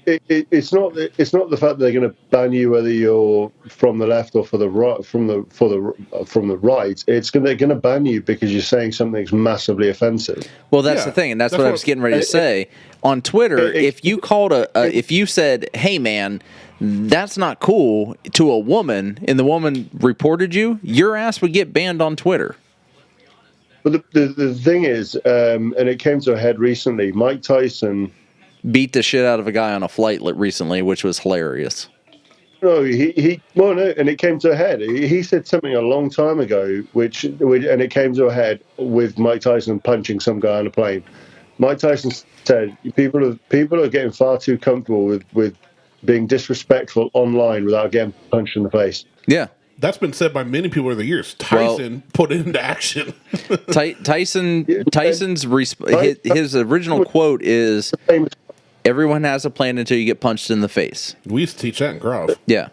it's not the fact that they're going to ban you whether you're from the left or from the right. They're going to ban you because you're saying something that's massively offensive. Well, that's the thing, and that's what I was getting ready to say. On Twitter, if you called if you said, "Hey, man, that's not cool," to a woman, and the woman reported you, your ass would get banned on Twitter. But the thing is, and it came to a head recently. Mike Tyson beat the shit out of a guy on a flight recently, which was hilarious. No, and it came to a head. He said something a long time ago, and it came to a head with Mike Tyson punching some guy on a plane. Mike Tyson said, "People are getting far too comfortable with being disrespectful online without getting punched in the face." Yeah. That's been said by many people over the years. Tyson put it into action. Tyson's his original quote is, "Everyone has a plan until you get punched in the face." We used to teach that in Grove. Yeah.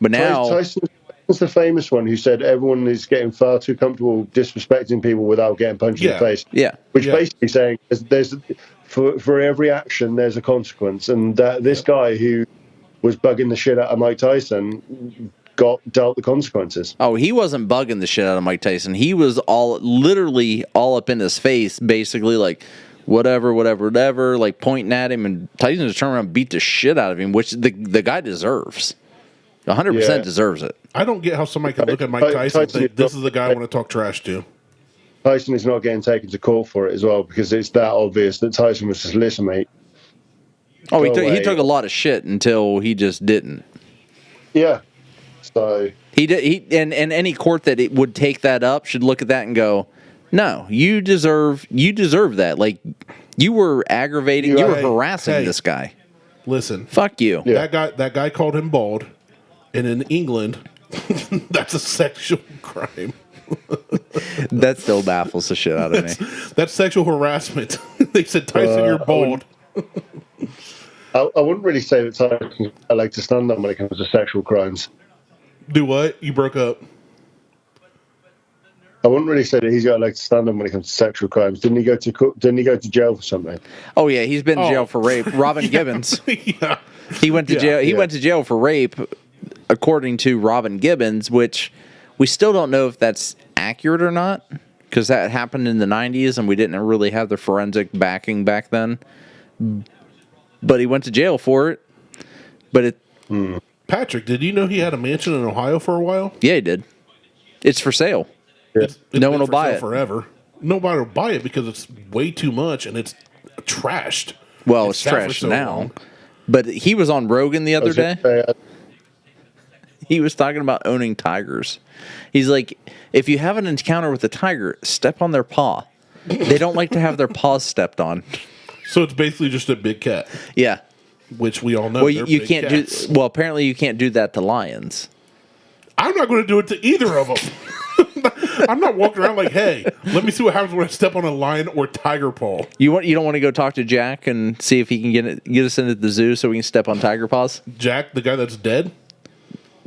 But now Tyson's the famous one who said everyone is getting far too comfortable disrespecting people without getting punched in the face. Yeah. Which basically saying there's for every action there's a consequence, and this guy who was bugging the shit out of Mike Tyson got dealt the consequences. Oh, he wasn't bugging the shit out of Mike Tyson. He was literally all up in his face, basically like whatever, like pointing at him, and Tyson just turned around and beat the shit out of him, which the guy deserves. 100% deserves it. I don't get how somebody can look at Mike Tyson and think, this is the guy I want to talk trash to. Tyson is not getting taken to court for it as well, because it's that obvious that Tyson was just, "Listen, mate." Oh, he took a lot of shit until he just didn't. Yeah. So he and any court that it would take that up should look at that and go, "No, you deserve that. Like, you were aggravating, you were harassing this guy. Listen, fuck you." Yeah. That guy called him bald, and in England, that's a sexual crime. That still baffles the shit out of me. That's sexual harassment. They said, "Tyson, you're bald." I wouldn't really say that Tyson I like to stand on when it comes to sexual crimes. Do what? You broke up. I wouldn't really say that he's got a leg to stand on when it comes to sexual crimes. Didn't he go to jail for something? Oh yeah, he's been in jail for rape. Robin Gibbons. Yeah. He went to jail. He went to jail for rape, according to Robin Gibbons, which we still don't know if that's accurate or not, because that happened in the 90s and we didn't really have the forensic backing back then. But he went to jail for it. But it. Patrick, did you know he had a mansion in Ohio for a while? Yeah, he did. It's for sale. It's No one been will for buy sale it. forever. Nobody will buy it because it's way too much and it's trashed. Well, it's sat for trashed so now. long. But he was on Rogan the I other was gonna day. say, He was talking about owning tigers. He's like, if you have an encounter with a tiger, step on their paw. They don't like to have their paws stepped on. So it's basically just a big cat, Yeah. which we all know. Well, they're you big can't cats. do. Well, apparently you can't do that to lions. I'm not going to do it to either of them. I'm not walking around like, hey, let me see what happens when I step on a lion or tiger paw. You don't want to go talk to Jack and see if he can get us into the zoo so we can step on tiger paws? Jack, the guy that's dead,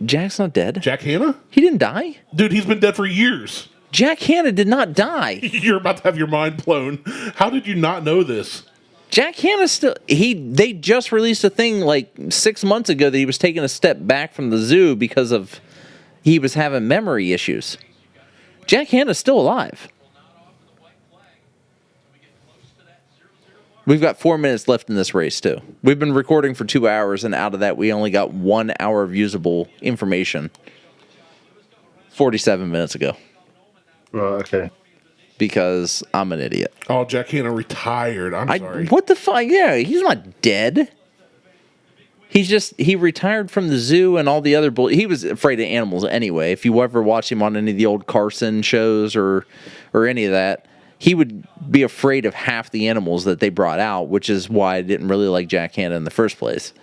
Jack's not dead. Jack Hanna, He didn't die. dude, he's been dead for years. Jack Hanna did not die. You're about to have your mind blown. How did you not know this? Jack Hanna still they just released a thing like 6 months ago that he was taking a step back from the zoo because of he was having memory issues. Jack Hanna's still alive. We've got 4 minutes left in this race too. We've been recording for 2 hours, and out of that we only got 1 hour of usable information 47 minutes ago. right, okay. Because I'm an idiot. Oh, Jack Hanna retired. I'm sorry. What the fuck? Yeah, he's not dead. He retired from the zoo and all the other he was afraid of animals anyway. If you ever watch him on any of the old Carson shows or any of that, he would be afraid of half the animals that they brought out, which is why I didn't really like Jack Hanna in the first place.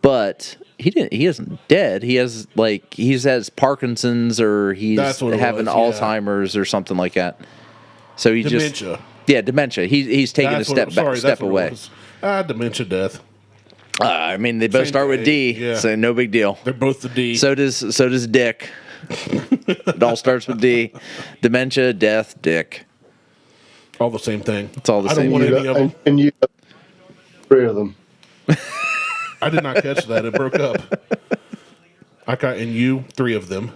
But he isn't dead. He has Parkinson's or he's That's what it having was, yeah. Alzheimer's or something like that. So he Dementia. dementia. He's taking That's a step what- sorry, back, step that's what it away. was. Dementia death. I mean, they both Same start with D, thing, yeah. so no big deal. They're both the D. So does Dick. It all starts with D. Dementia, death, Dick. all the same thing. It's all the I same. don't want You any of them. got, and you got 3 of them. I did not catch that. It broke up. I got and you 3 of them.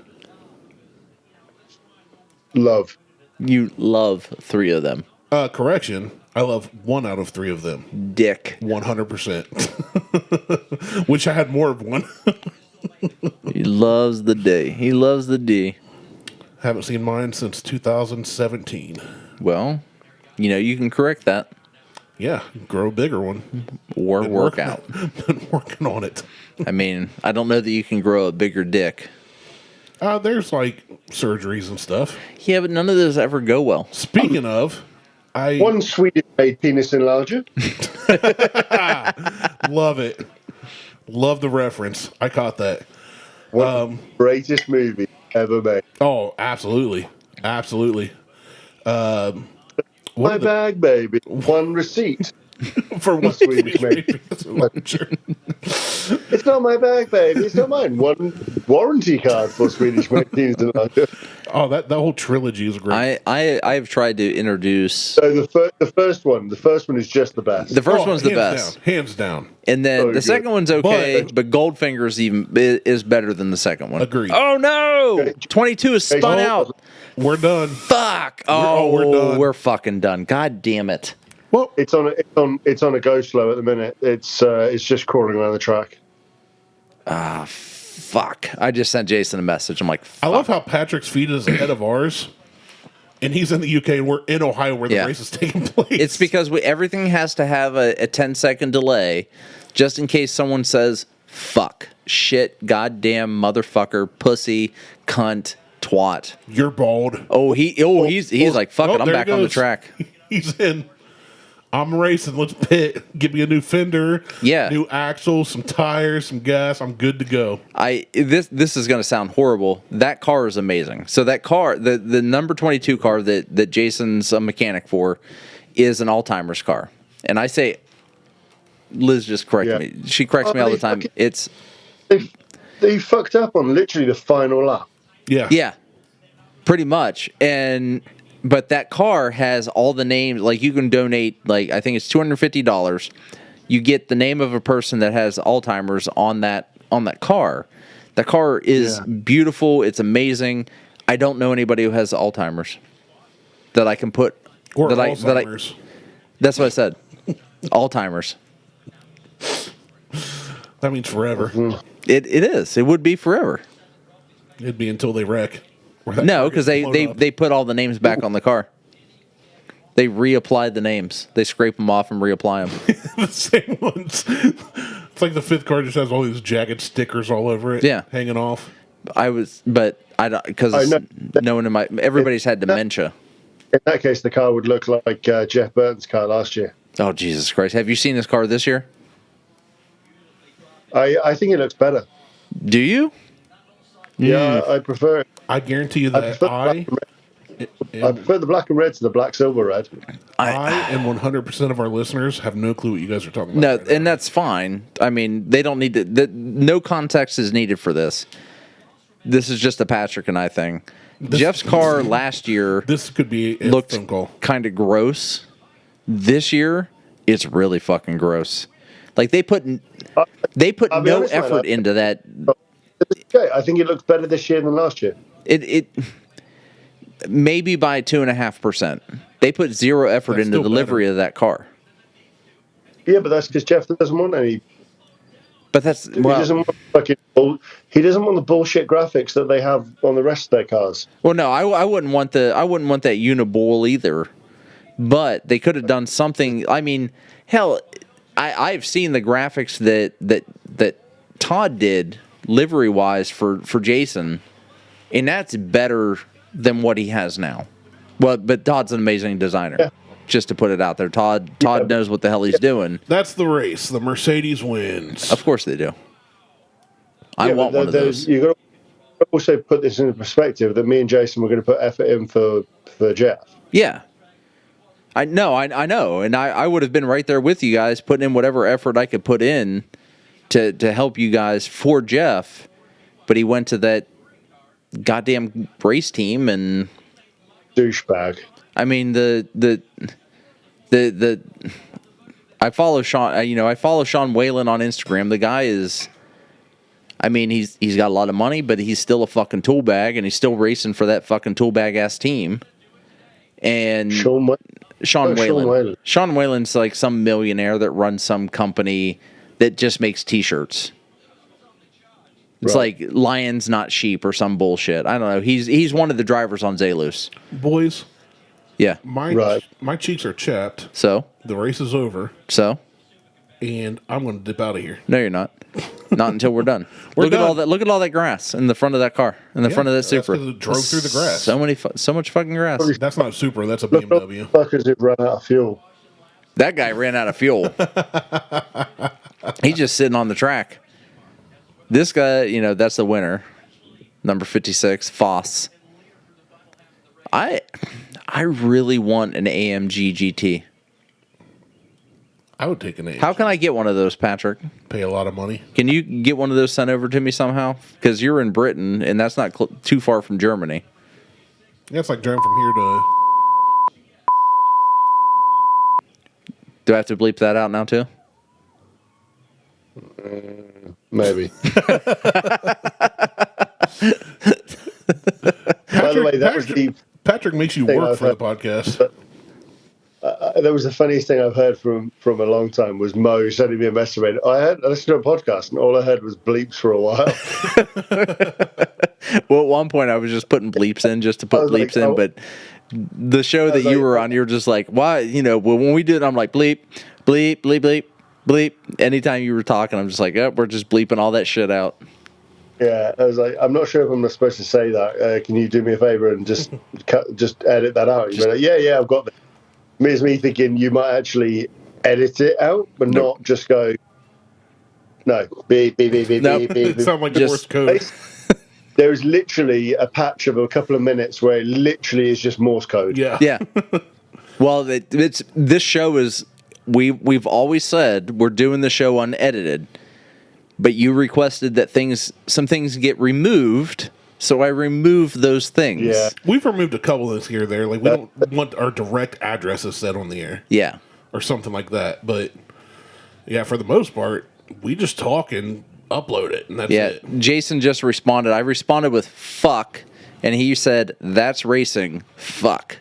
Love. You love 3 of them. Correction. I love 1 out of 3 of them. Dick. 100%. Wish I had more of one. He loves the D. He loves the D. Haven't seen mine since 2017. Well, you can correct that Yeah, grow a bigger one. or Been work working- out. Been working on it. I mean, I don't know that you can grow a bigger dick. There's like surgeries and stuff. Yeah, but none of those ever go well. Speaking of, I One Swedish-made penis enlarger. love it. Love the reference. I caught that. One of the greatest movie ever made. Oh, absolutely. Absolutely. My What are the- bag, baby. One receipt. for what Swedish made. It's not my bag, baby. It's not mine. One warranty card for Swedish-made penis enlarger. Oh, that whole trilogy is great. I've tried to introduce So the first one is just the best. the first one's the hands best, down, hands down. and then Oh, the good. second one's okay, But- but Goldfinger's is better than the second one. Agreed. Oh no, Okay. 22 is spun Oh. out. We're done. Fuck. we're done. We're fucking done. God damn it. Well, It's on a go slow at the minute. It's just crawling around the track. Fuck. I just sent Jason a message. I'm like, I fuck. love how Patrick's feed is ahead of ours, and he's in the UK and we're in Ohio where the Yeah. race is taking place. It's because everything has to have a 10-second delay just in case someone says, fuck, shit, goddamn, motherfucker, pussy, cunt, twat. You're bald. He's like, fuck it, I'm there back he on the goes. track. He's in. I'm racing. Let's pit. Give me a new fender. Yeah. New axles, some tires, some gas. I'm good to go. This is going to sound horrible. That car is amazing. So that car, the number 22 car that Jason's a mechanic for, is an all-timers car. And I say, Liz just corrected me. She corrects me all the time. It's They fucked up on literally the final lap. Yeah. yeah. Pretty much. But that car has all the names. Like, you can donate, like, I think it's $250. You get the name of a person that has Alzheimer's on that car. The car is beautiful. It's amazing. I don't know anybody who has Alzheimer's that I can put. Or Alzheimer's. That's what I said. Alzheimer's. That means forever. It is. It would be forever. It'd be until they wreck. No, because they put all the names back on the car. They reapplied the names. They scrape them off and reapply them. The same ones. It's like the fifth car just has all these jagged stickers all over it. Yeah. Hanging off. But I don't, because no one in everybody's had dementia. In that case, the car would look like Jeff Burton's car last year. Oh, Jesus Christ. Have you seen this car this year? I think it looks better. Do you? Yeah, I prefer it. I guarantee you that I prefer the black and red to the black silver red. I and 100% of our listeners have no clue what you guys are talking No, about. Right and that's fine. I mean, they don't need to. No context is needed for this. This is just a Patrick and I thing. Jeff's car last year this could be a looked phone call. kind of gross. This year, it's really fucking gross. Like, they put no honest, effort into that. Okay, I think it looks better this year than last year. It maybe by 2.5%. They put zero effort That's into the still delivery better. of that car. Yeah, but that's because Jeff doesn't want any. But that's He doesn't want he doesn't want the bullshit graphics that they have on the rest of their cars. well, no, I wouldn't want that Uniball either. But they could have done something. I mean, hell, I've seen the graphics that Todd did livery wise for Jason, and that's better than what he has now. Well, but Todd's an amazing designer. Yeah. Just to put it out there, Todd knows what the hell he's doing. That's the race. The Mercedes wins. Of course they do. I want one of those. You got to also put this into perspective that me and Jason were going to put effort in for Jeff. Yeah. I know, and I would have been right there with you guys, putting in whatever effort I could put in to help you guys for Jeff, but he went to that goddamn race team, and Douchebag. I mean the I follow Sean. I follow Sean Whalen on Instagram. The guy is, I mean, he's got a lot of money, but he's still a fucking tool bag, and he's still racing for that fucking tool bag ass team. And Sean Whalen. Sean Whalen's like some millionaire that runs some company that just makes T-shirts. It's like lions, not sheep, or some bullshit. I don't know. He's one of the drivers on Zalus. Boys, Yeah. my cheeks are chapped. So? The race is over, So? and I'm going to dip out of here. No, you're not. Not until we're done. Look at all that. Look at all that grass in the front of that car, in the front of that Supra. That's 'cause it drove through the grass. So much fucking grass. That's not a Supra. That's a BMW. Fuckers have run out of fuel. That guy ran out of fuel. He's just sitting on the track. This guy, that's the winner. Number 56, Foss. I really want an AMG GT. I would take an A. How can I get one of those, Patrick? Pay a lot of money. Can you get one of those sent over to me somehow? Because you're in Britain, and that's not too far from Germany. Yeah, it's like driving from here to. Do I have to bleep that out now, too? Maybe. By the way, that was the Patrick makes you thing work I've for the heard. podcast. That was the funniest thing I've heard from a long time was Mo sending me a message. I listened to a podcast and all I heard was bleeps for a while. Well, at one point I was just putting bleeps in just to put bleeps in, but the show that you were on, you're just like, why? When we did it, I'm like, bleep, bleep, bleep, bleep, bleep. Anytime you were talking, I'm just like, we're just bleeping all that shit out. Yeah, I was like, I'm not sure if I'm supposed to say that. Can you do me a favor and just edit that out? You'd be like, yeah, I've got that. It's me thinking you might actually edit it out, but not just go, no, beep, beep, beep, beep, Nope. beep, beep. It sounds like the Morse code. There's literally a patch of a couple of minutes where it literally is just Morse code. Yeah. Yeah. Well, this show is we've always said we're doing the show unedited, but you requested that some things get removed So I removed those things. Yeah. We've removed a couple of those here or there. Like, we don't want our direct addresses said on the air. Yeah. Or something like that. But, yeah, for the most part, we just talk and upload it, and that's it. Jason just responded. I responded with fuck, and he said, that's racing. Fuck.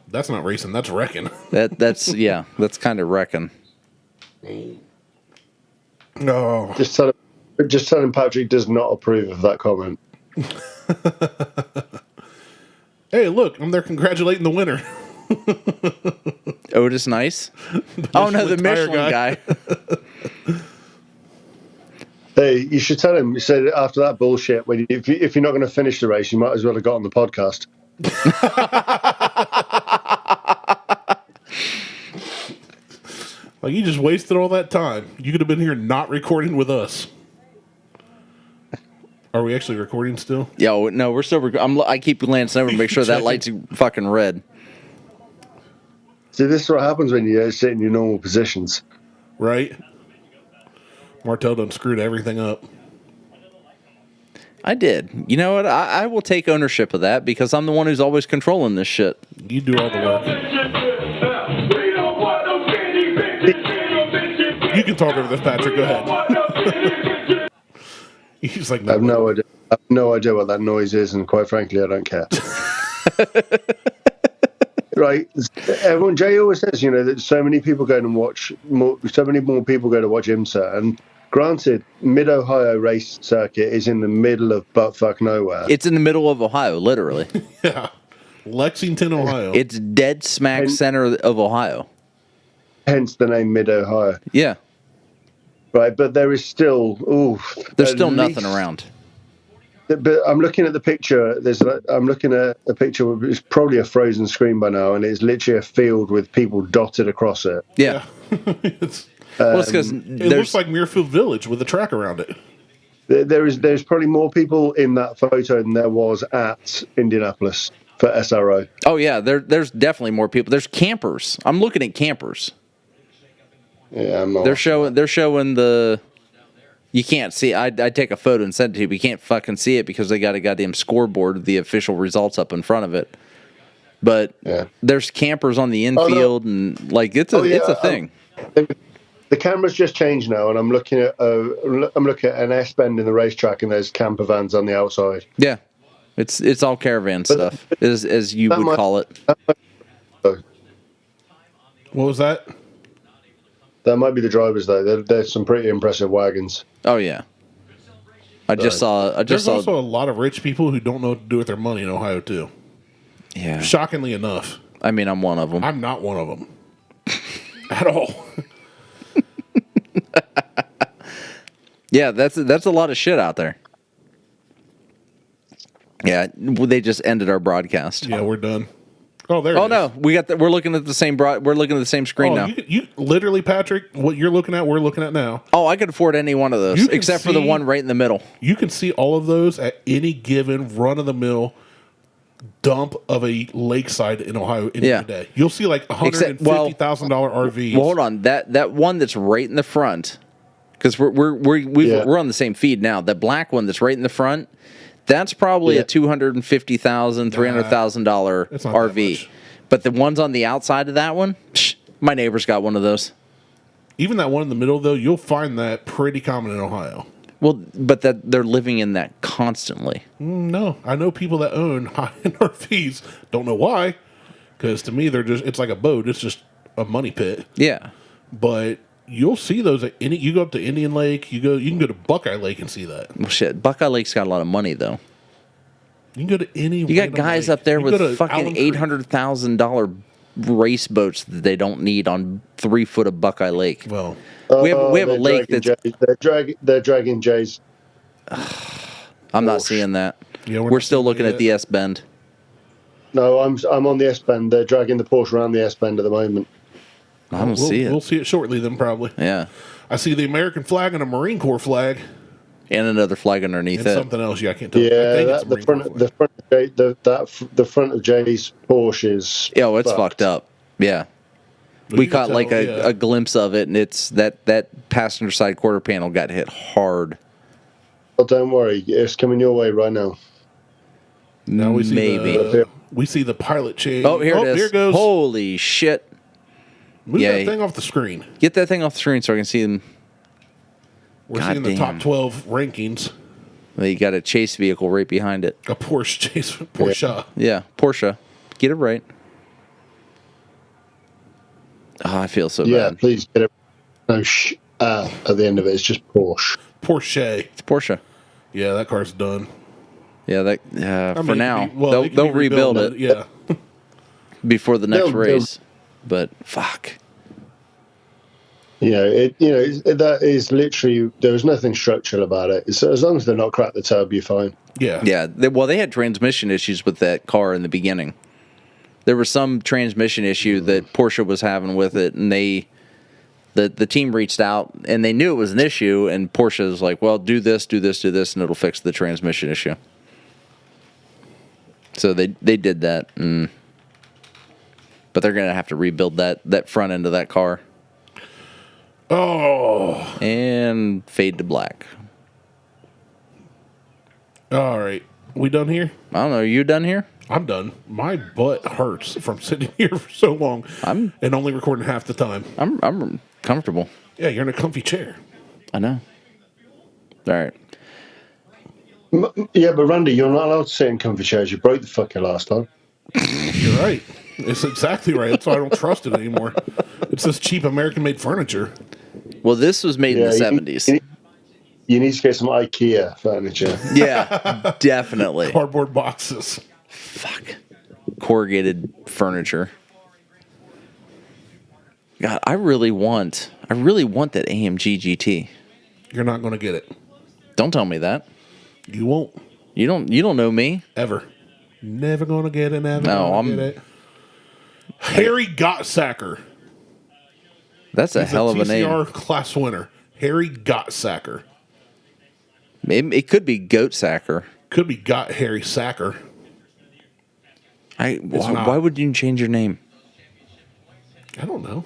That's not racing. That's wrecking. That's kind of wrecking. No. Just tell him Patrick does not approve of that comment. Hey, look, I'm there congratulating the winner. Otis Nice? Oh, no, the Michelin guy. Hey, you should tell him. You said after that bullshit, if you're not going to finish the race, you might as well have got on the podcast. Like, you just wasted all that time. You could have been here not recording with us. Are we actually recording still? Yo, no, we're still. I keep glancing over to make sure that light's fucking red. See, this is what happens when you sit in your normal positions. Right? Martelle done screwed everything up. I did. You know what? I will take ownership of that because I'm the one who's always controlling this shit. You do all the work. You can talk over this, Patrick. Go ahead. He's like, I have no idea. I have no idea what that noise is, and quite frankly, I don't care. Right? Everyone, Jay always says, that so many people go and watch so many more people go to watch IMSA, and granted, Mid-Ohio race circuit is in the middle of buttfuck nowhere. It's in the middle of Ohio, literally. Yeah. Lexington, Ohio. It's dead smack center of Ohio. Hence the name Mid-Ohio. Yeah. Right, but there is still there's still nothing around. But I'm looking at the picture. I'm looking at a picture. It's probably a frozen screen by now, and it's literally a field with people dotted across it. Yeah. It's because it looks like Muirfield Village with a track around it. There's probably more people in that photo than there was at Indianapolis for SRO. Oh yeah, there's definitely more people. There's campers. I'm looking at campers. Yeah, they're showing the. You can't see. I take a photo and send it to you, but you can't fucking see it because they got a goddamn scoreboard with the official results up in front of it. But there's campers on the infield, and like it's a thing. The camera's just changed now, and I'm looking at an S bend in the racetrack, and there's camper vans on the outside. Yeah, it's all caravan stuff, as you would call it. What was that? That might be the drivers, though. There's some pretty impressive wagons. Oh yeah. There's also a lot of rich people who don't know what to do with their money in Ohio too. Yeah. Shockingly enough. I mean, I'm one of them. I'm not one of them. At all. Yeah, that's a lot of shit out there. Yeah, they just ended our broadcast. Yeah, we're done. Oh, there. Oh no, we're looking at the same we're looking at the same screen now. You literally, Patrick, what you're looking at, we're looking at now. Oh, I could afford any one of those, except for the one right in the middle. You can see all of those at any given run-of-the-mill dump of a lakeside in Ohio any day. You'll see like $150,000 RVs. Well, hold on, that one that's right in the front, because we're on the same feed now. That black one that's right in the front. That's probably a $250,000, $300,000 RV. But the ones on the outside of that one, my neighbor's got one of those. Even that one in the middle, though, you'll find that pretty common in Ohio. Well, but that they're living in that constantly. No, I know people that own high-end RVs. Don't know why, because to me, it's like a boat. It's just a money pit. Yeah. But you'll see those at you go up to Indian Lake, you can go to Buckeye Lake and see that. Well, shit, Buckeye Lake's got a lot of money though. You can go to any. You got guys up there with fucking $800,000 race boats that they don't need on 3 foot of Buckeye Lake. Well, we have a lake that's they're dragging Jay's. I'm not seeing that. Yeah, we're still looking at the S bend. No, I'm on the S bend. They're dragging the Porsche around the S bend at the moment. I don't see it. We'll see it shortly then, probably. Yeah. I see the American flag and a Marine Corps flag. And another flag underneath and it. Something else, I can't tell. Yeah, the front of Jay's Porsche is. Oh, it's fucked up. Yeah. We caught like a glimpse of it, and it's that passenger side quarter panel got hit hard. Oh, don't worry, it's coming your way right now. Now we see Maybe. we see the pilot change. Oh, here it is. Here it goes. Holy shit. Move yeah. that thing off the screen. Get that thing off the screen so I can see them. We're God seeing the damn. top 12 rankings. Well, you got a chase vehicle right behind it. A Porsche. Yeah, Porsche. Get it right. Oh, I feel so Yeah, bad. please get it. No, at the end of it, it's just Porsche. Porsche. It's Porsche. Yeah, that car's done. Yeah, that I mean, for it now. could be- well, it could they'll be rebuild rebuilt, it Yeah. before the next They'll- race. But fuck. That is literally, there's nothing structural about it. It's, as long as they're not cracked the tub, you're fine. Yeah. Yeah, they had transmission issues with that car in the beginning. There was some transmission issue that Porsche was having with it, and the team reached out, and they knew it was an issue, and Porsche was like, well, do this, and it'll fix the transmission issue. So they did that, but they're going to have to rebuild that front end of that car. Oh. And fade to black. All right. We done here? I don't know, are you done here? I'm done. My butt hurts from sitting here for so long and only recording half the time. I'm comfortable. Yeah, you're in a comfy chair. I know. All right. Yeah, but Randy, you're not allowed to sit in comfy chairs. You broke the fucker last time. You're right. It's exactly right. That's why I don't trust it anymore. It's this cheap American-made furniture. Well, this was made in the 70s. You need to get some IKEA furniture. Yeah, definitely. Cardboard boxes. Fuck. Corrugated furniture. God, I really want that AMG GT. You're not going to get it. Don't tell me that. You won't. You don't know me. Ever. Never going to get it. Never No, gonna get it. Harry Gottsacker. That's a hell of a name. TCR class winner. Harry Gottsacker. It could be Goat Sacker. Could be Got Harry Sacker. Why would you change your name? I don't know.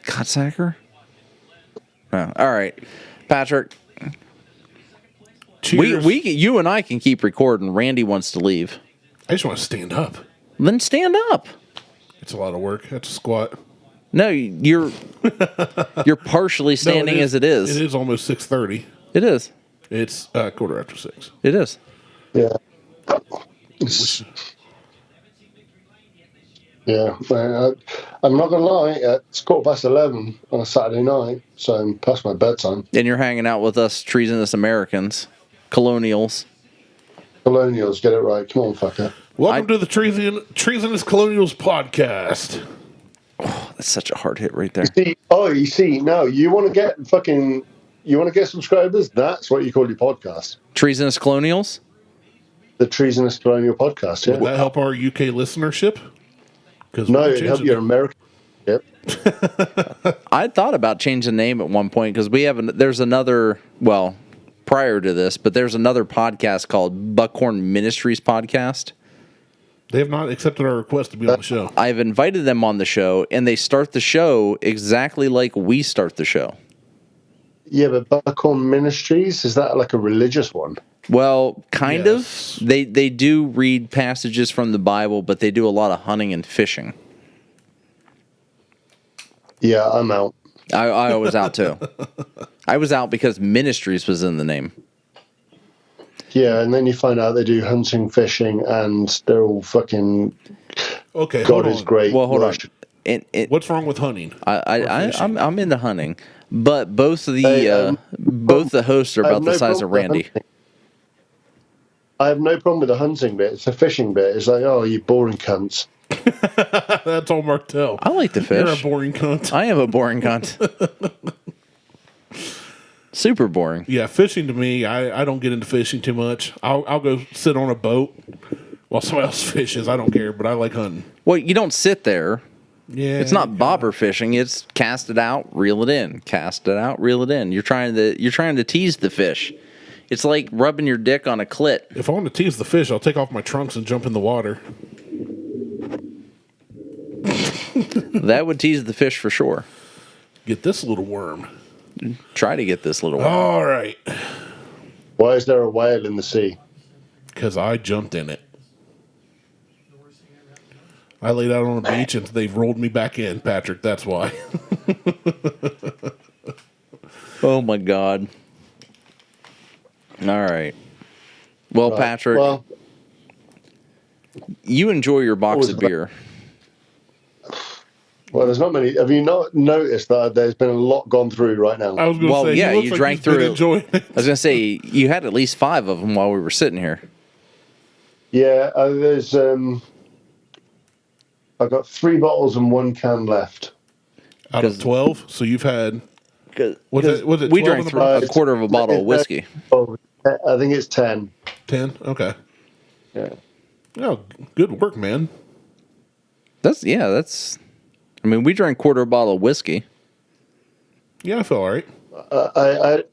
God Sacker? Oh, all right. Patrick, Cheers. you and I can keep recording. Randy wants to leave. I just want to stand up. Then stand up. It's a lot of work. That's a squat. No, you're partially standing as it is. It is almost 6:30. It is. It's 6:15. It is. Yeah. Yeah. I'm not going to lie. It's 11:15 on a Saturday night, so I'm past my bedtime. And you're hanging out with us treasonous Americans, colonials. Colonials, get it right. Come on, fucker. Welcome to the Treasonous Colonials podcast. Oh, that's such a hard hit right there. You see, now you want to get subscribers? That's what you call your podcast. Treasonous colonials? The Treasonous Colonial Podcast, yeah. Will that help our UK listenership? No, it'd help your American. Yep. I thought about changing the name at one point because there's another, well, prior to this, but there's another podcast called Buckhorn Ministries Podcast. They have not accepted our request to be on the show. I've invited them on the show, and they start the show exactly like we start the show. Yeah, but Buckhorn Ministries, is that like a religious one? Well, kind Yes. of. They do read passages from the Bible, but they do a lot of hunting and fishing. Yeah, I'm out. I was out too. I was out because Ministries was in the name. Yeah, and then you find out they do hunting, fishing, and they're all fucking. Okay, God hold is on. great. Well, hold on. Rush. What's wrong with hunting? I'm into hunting, but both of the Hey, both the hosts are I have about the no size of problem with Randy. hunting. I have no problem with the hunting bit. It's the fishing bit. It's like, oh, you boring cunts. That's all Martelle. I like to fish. You're a boring cunt. I am a boring cunt. Super boring. Yeah, fishing to me, I don't get into fishing too much. I'll go sit on a boat while somebody else fishes. I don't care, but I like hunting. Well, you don't sit there. Yeah, It's not bobber fishing. It's cast it out, reel it in. Cast it out, reel it in. You're trying to tease the fish. It's like rubbing your dick on a clit. If I want to tease the fish, I'll take off my trunks and jump in the water. That would tease the fish for sure. Get this little worm. Try to get this little one. All right. Why is there a whale in the sea? Because I jumped in it. I laid out on the beach and they've rolled me back in, Patrick. That's why. Oh my God. All right. Well, Right. Patrick, Well, you enjoy your box was of that? beer. there's not many. Have you not noticed that there's been a lot gone through right now? I was going to Well, say, yeah, he looks you like drank he's been through- enjoying it. I was gonna say you had at least 5 of them while we were sitting here. Yeah, there's. I've got 3 bottles and 1 can left. Out of 12, so you've had... Was it we 12 drank in the through box? a quarter of a bottle of whiskey. Oh, I think it's 10. 10? Okay. Yeah. Oh, good work, man. That's. I mean, we drank quarter of a bottle of whiskey. Yeah, I feel all right. I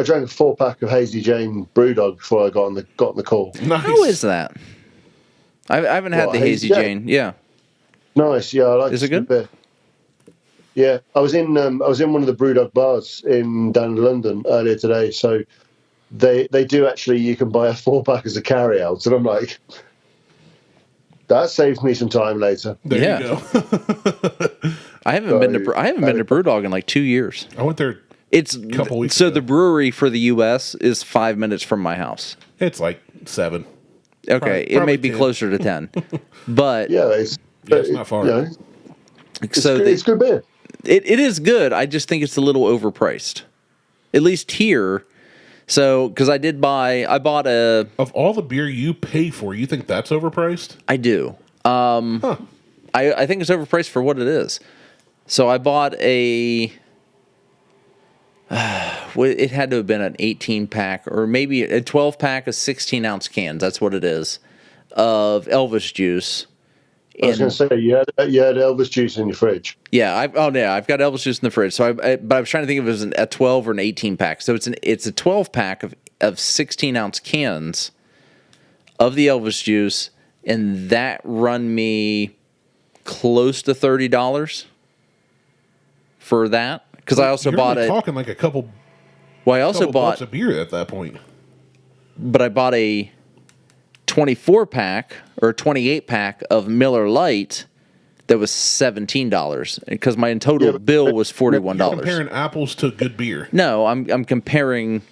drank a 4-pack of Hazy Jane Brewdog before I got on the call. Nice. How is that? I haven't had What, the Hazy Hazy Jane. Yeah. Nice, yeah, I like. Is it good? Beer. Yeah, I was in one of the Brewdog bars down in London earlier today. So they do actually. You can buy a 4-pack as a carry out, and I'm like, that saves me some time later. There Yeah. you go. I haven't been to BrewDog in like 2 years. I went there. It's Couple weeks so ago. the brewery for the U.S. is 5 minutes from my house. It's like 7. Okay, it may Probably be 10. closer to 10, but Yeah, it's not far. You know, so it's good beer. it is good. I just think it's a little overpriced, at least here. So because I bought a. Of all the beer you pay for, you think that's overpriced? I do. I think it's overpriced for what it is. So I bought a. It had to have been an 18-pack or maybe a 12-pack of 16-ounce cans. That's what it is, of Elvis juice. I was going to say you had Elvis juice in your fridge. Yeah, I've got Elvis juice in the fridge. So but I was trying to think if it was a 12 or an 18-pack. So it's a 12-pack of 16-ounce cans of the Elvis juice, and that run me close to $30 for that. Because I also You're bought only it. talking like a couple. Well, I also Couple bought, bucks of beer at that point. but I bought a 24-pack or 28-pack of Miller Lite that was $17 because my total bill was $41. You're comparing apples to good beer. No, I'm comparing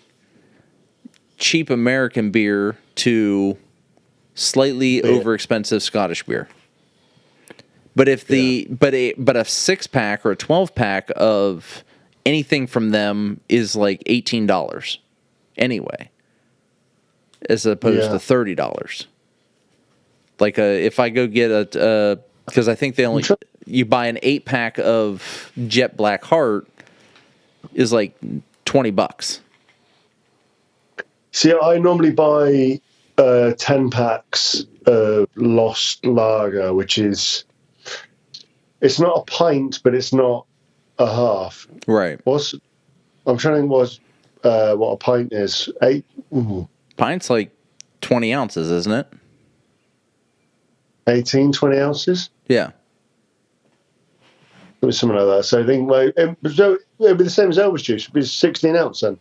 cheap American beer to slightly overexpensive Scottish beer. But if but a 6-pack or a 12-pack of anything from them is like $18 anyway, as opposed to $30. Like if I go get because I think you buy an 8-pack of Jet Black Heart is like $20. See, I normally buy 10 packs of Lost Lager, which is. It's not a pint, but it's not a half. Right. I'm trying to think what a pint is. 8. Ooh, Pint's like 20 ounces, isn't it? 18, 20 ounces. Yeah. It was something like that. So I think it'd be the same as Elvis juice. It'd be 16 ounce then.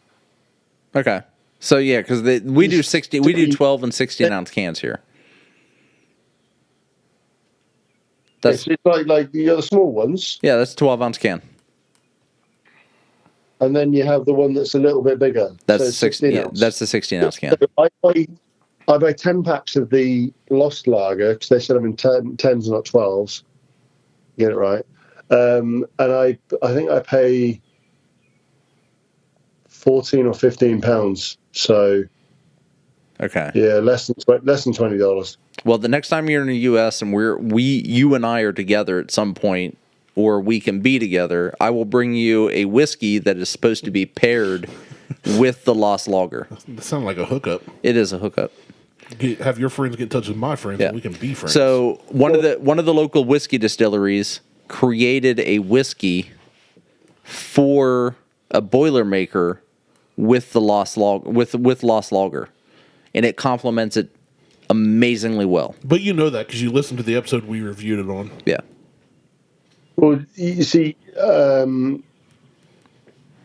Okay. So yeah, because we do 12 and 16-ounce cans here. It's like the other small ones, Yeah, that's a 12-ounce can. and then you have the one that's a little bit bigger. That's so 16. Yeah, ounce. that's the 16-ounce can. So I buy 10 packs of the Lost Lager because they sell them in 10s, not 12s. Get it right. And I think I pay 14 or 15 pounds. So Okay. yeah, less than $20. Well, the next time you're in the U.S. and you and I are together at some point, or we can be together, I will bring you a whiskey that is supposed to be paired with the Lost Lager. That sounds like a hookup. It is a hookup. Have your friends get in touch with my friends, and we can be friends. So one of the local whiskey distilleries created a whiskey for a Boilermaker with the Lost Lager, and it complements it amazingly well. But you know that because you listened to the episode we reviewed it on. Yeah. Well, you see,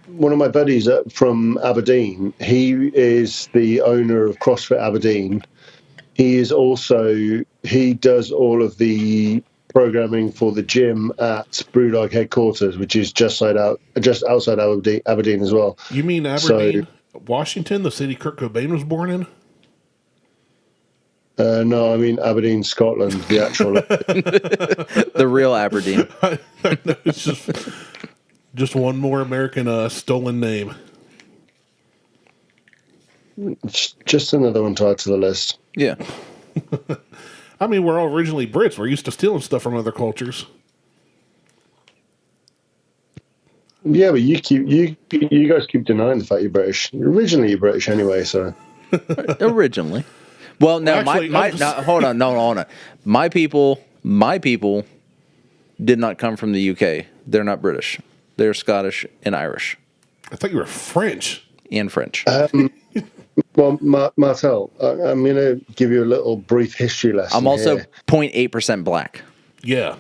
one of my buddies from Aberdeen. He is the owner of CrossFit Aberdeen. He does all of the programming for the gym at Brewdog headquarters, which is just outside Aberdeen as well. You mean Aberdeen, Washington, the city Kurt Cobain was born in? No, I mean Aberdeen, Scotland, the actual. The real Aberdeen. I know, it's just one more American stolen name. It's just another one to add to the list. Yeah. I mean, we're all originally Brits. We're used to stealing stuff from other cultures. Yeah, but you guys keep denying the fact you're British. Originally, you're British anyway, so. Originally. Well, no, Actually, hold on. My people did not come from the UK. They're not British. They're Scottish and Irish I thought you were French. and French. Well, Martelle, I'm going to give you a little brief history lesson. I'm also here. 0.8% black. Yeah.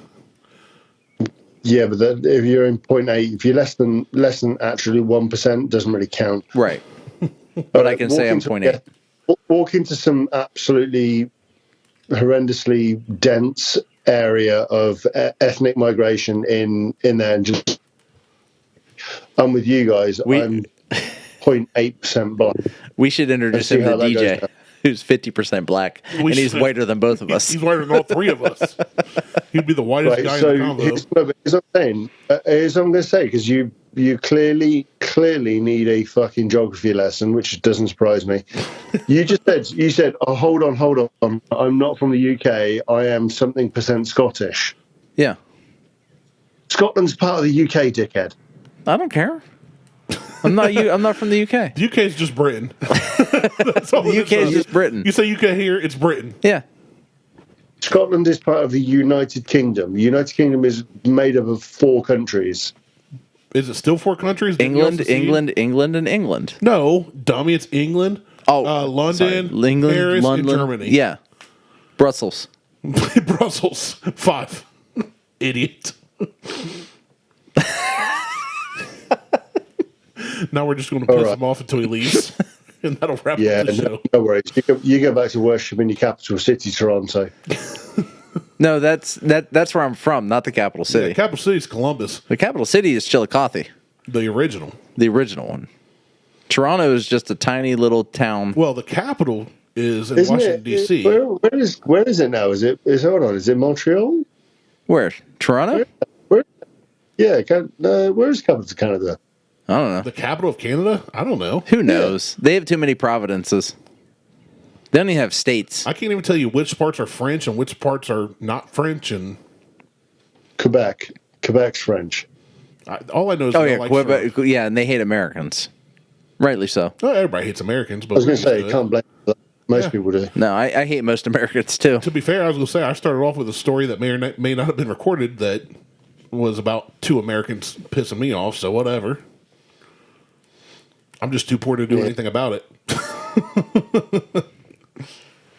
Yeah, but if you're in 0.8, if you're less than actually 1%, doesn't really count. Right. But I can say I'm 0.8. Walk into some absolutely horrendously dense area of ethnic migration in there, and just I'm with you guys. I'm 0.8% black. We should introduce him to DJ, who's 50% black, and he's whiter than both of us. He's whiter than all three of us. He'd be the whitest guy in the combo. Here's what I'm saying. Here's what I'm going to say, because you clearly need a fucking geography lesson, which doesn't surprise me. You said, oh, hold on. I'm not from the UK. I am something % Scottish. Yeah. Scotland's part of the UK, dickhead. I don't care. I'm not from the UK. The UK is just Britain. That's all The UK is just Britain. You say UK here, it's Britain. Yeah. Scotland is part of the United Kingdom. The United Kingdom is made up of 4 countries. Is it still 4 countries? England, and England. No, dummy, it's England. London, England, Paris, London, and Germany. Yeah. Brussels. Brussels, 5. Idiot. Now we're just going to piss him off until he leaves. And that'll wrap up the show. No worries. You go back to worship in your capital city, Toronto. No, that's where I'm from, not the capital city. Yeah, capital city is Columbus. The capital city is Chillicothe. The original. The original one. Toronto is just a tiny little town. Well, the capital is in Washington, D.C. Where is it now? Is it Montreal? Where? Toronto? Where is the capital of Canada? I don't know. The capital of Canada? I don't know. Who knows? They have too many providences. They only have states. I can't even tell you which parts are French and which parts are not French. And Quebec. Quebec's French. All I know is Quebec. Yeah, and they hate Americans. Rightly so. Well, everybody hates Americans. But I was going to say, you can't blame them. Most people do. No, I hate most Americans too. To be fair, I was going to say, I started off with a story that may or may not have been recorded that was about 2 Americans pissing me off, so whatever. I'm just too poor to do anything about it.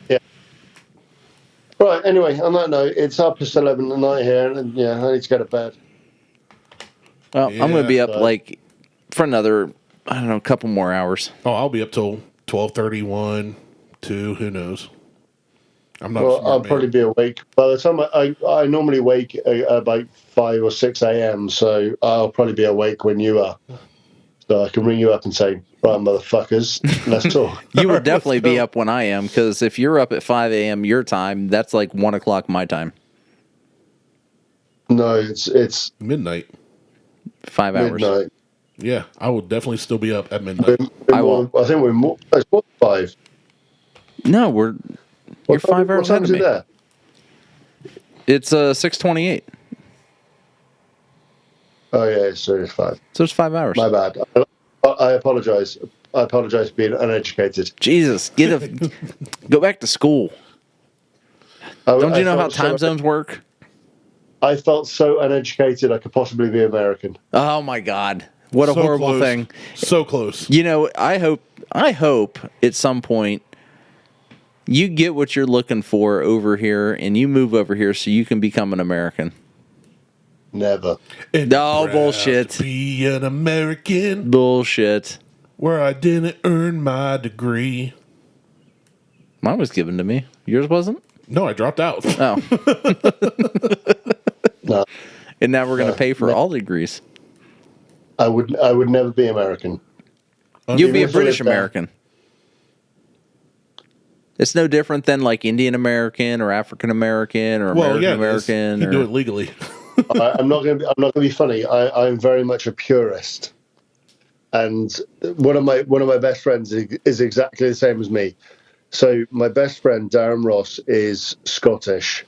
Yeah. Right, anyway, on that note, it's up past 11 at night here, and I need to go to bed. Well, I'm going to be up for another, couple more hours. Oh, I'll be up till 12:31, 2, who knows? I'm not. Well, I'll probably be awake by the time I normally wake about 5 or 6 a.m. So I'll probably be awake when you are. So I can ring you up and say, "Right, motherfuckers, let's talk." You would definitely be up when I am, because if you're up at 5 a.m. your time, that's like 1 o'clock my time. No, it's midnight. 5 hours. Midnight. Yeah, I will definitely still be up at midnight. I think we're more. It's more than 5. No, you're 5 hours ahead of me. There? It's 6:28. Oh yeah, so it's 5. So it's 5 hours. My bad. I apologize. I apologize for being uneducated. Jesus, go back to school. Don't you know how time zones work? I felt so uneducated I could possibly be American. Oh my God. What a horrible close. thing. So close. I hope at some point you get what you're looking for over here and you move over here so you can become an American. Never. And No, proud bullshit. to be an American Bullshit. where I didn't earn my degree. Mine was given to me. Yours wasn't? No, I dropped out. Oh. No. And now we're going to pay for all degrees. I would never be American. You'd be a Even British if that- American. It's no different than like Indian American or African American or Well, American yeah, American. you do Or, it legally. I'm not going to be funny. I'm very much a purist, and one of my best friends is exactly the same as me. So my best friend Darren Ross is Scottish,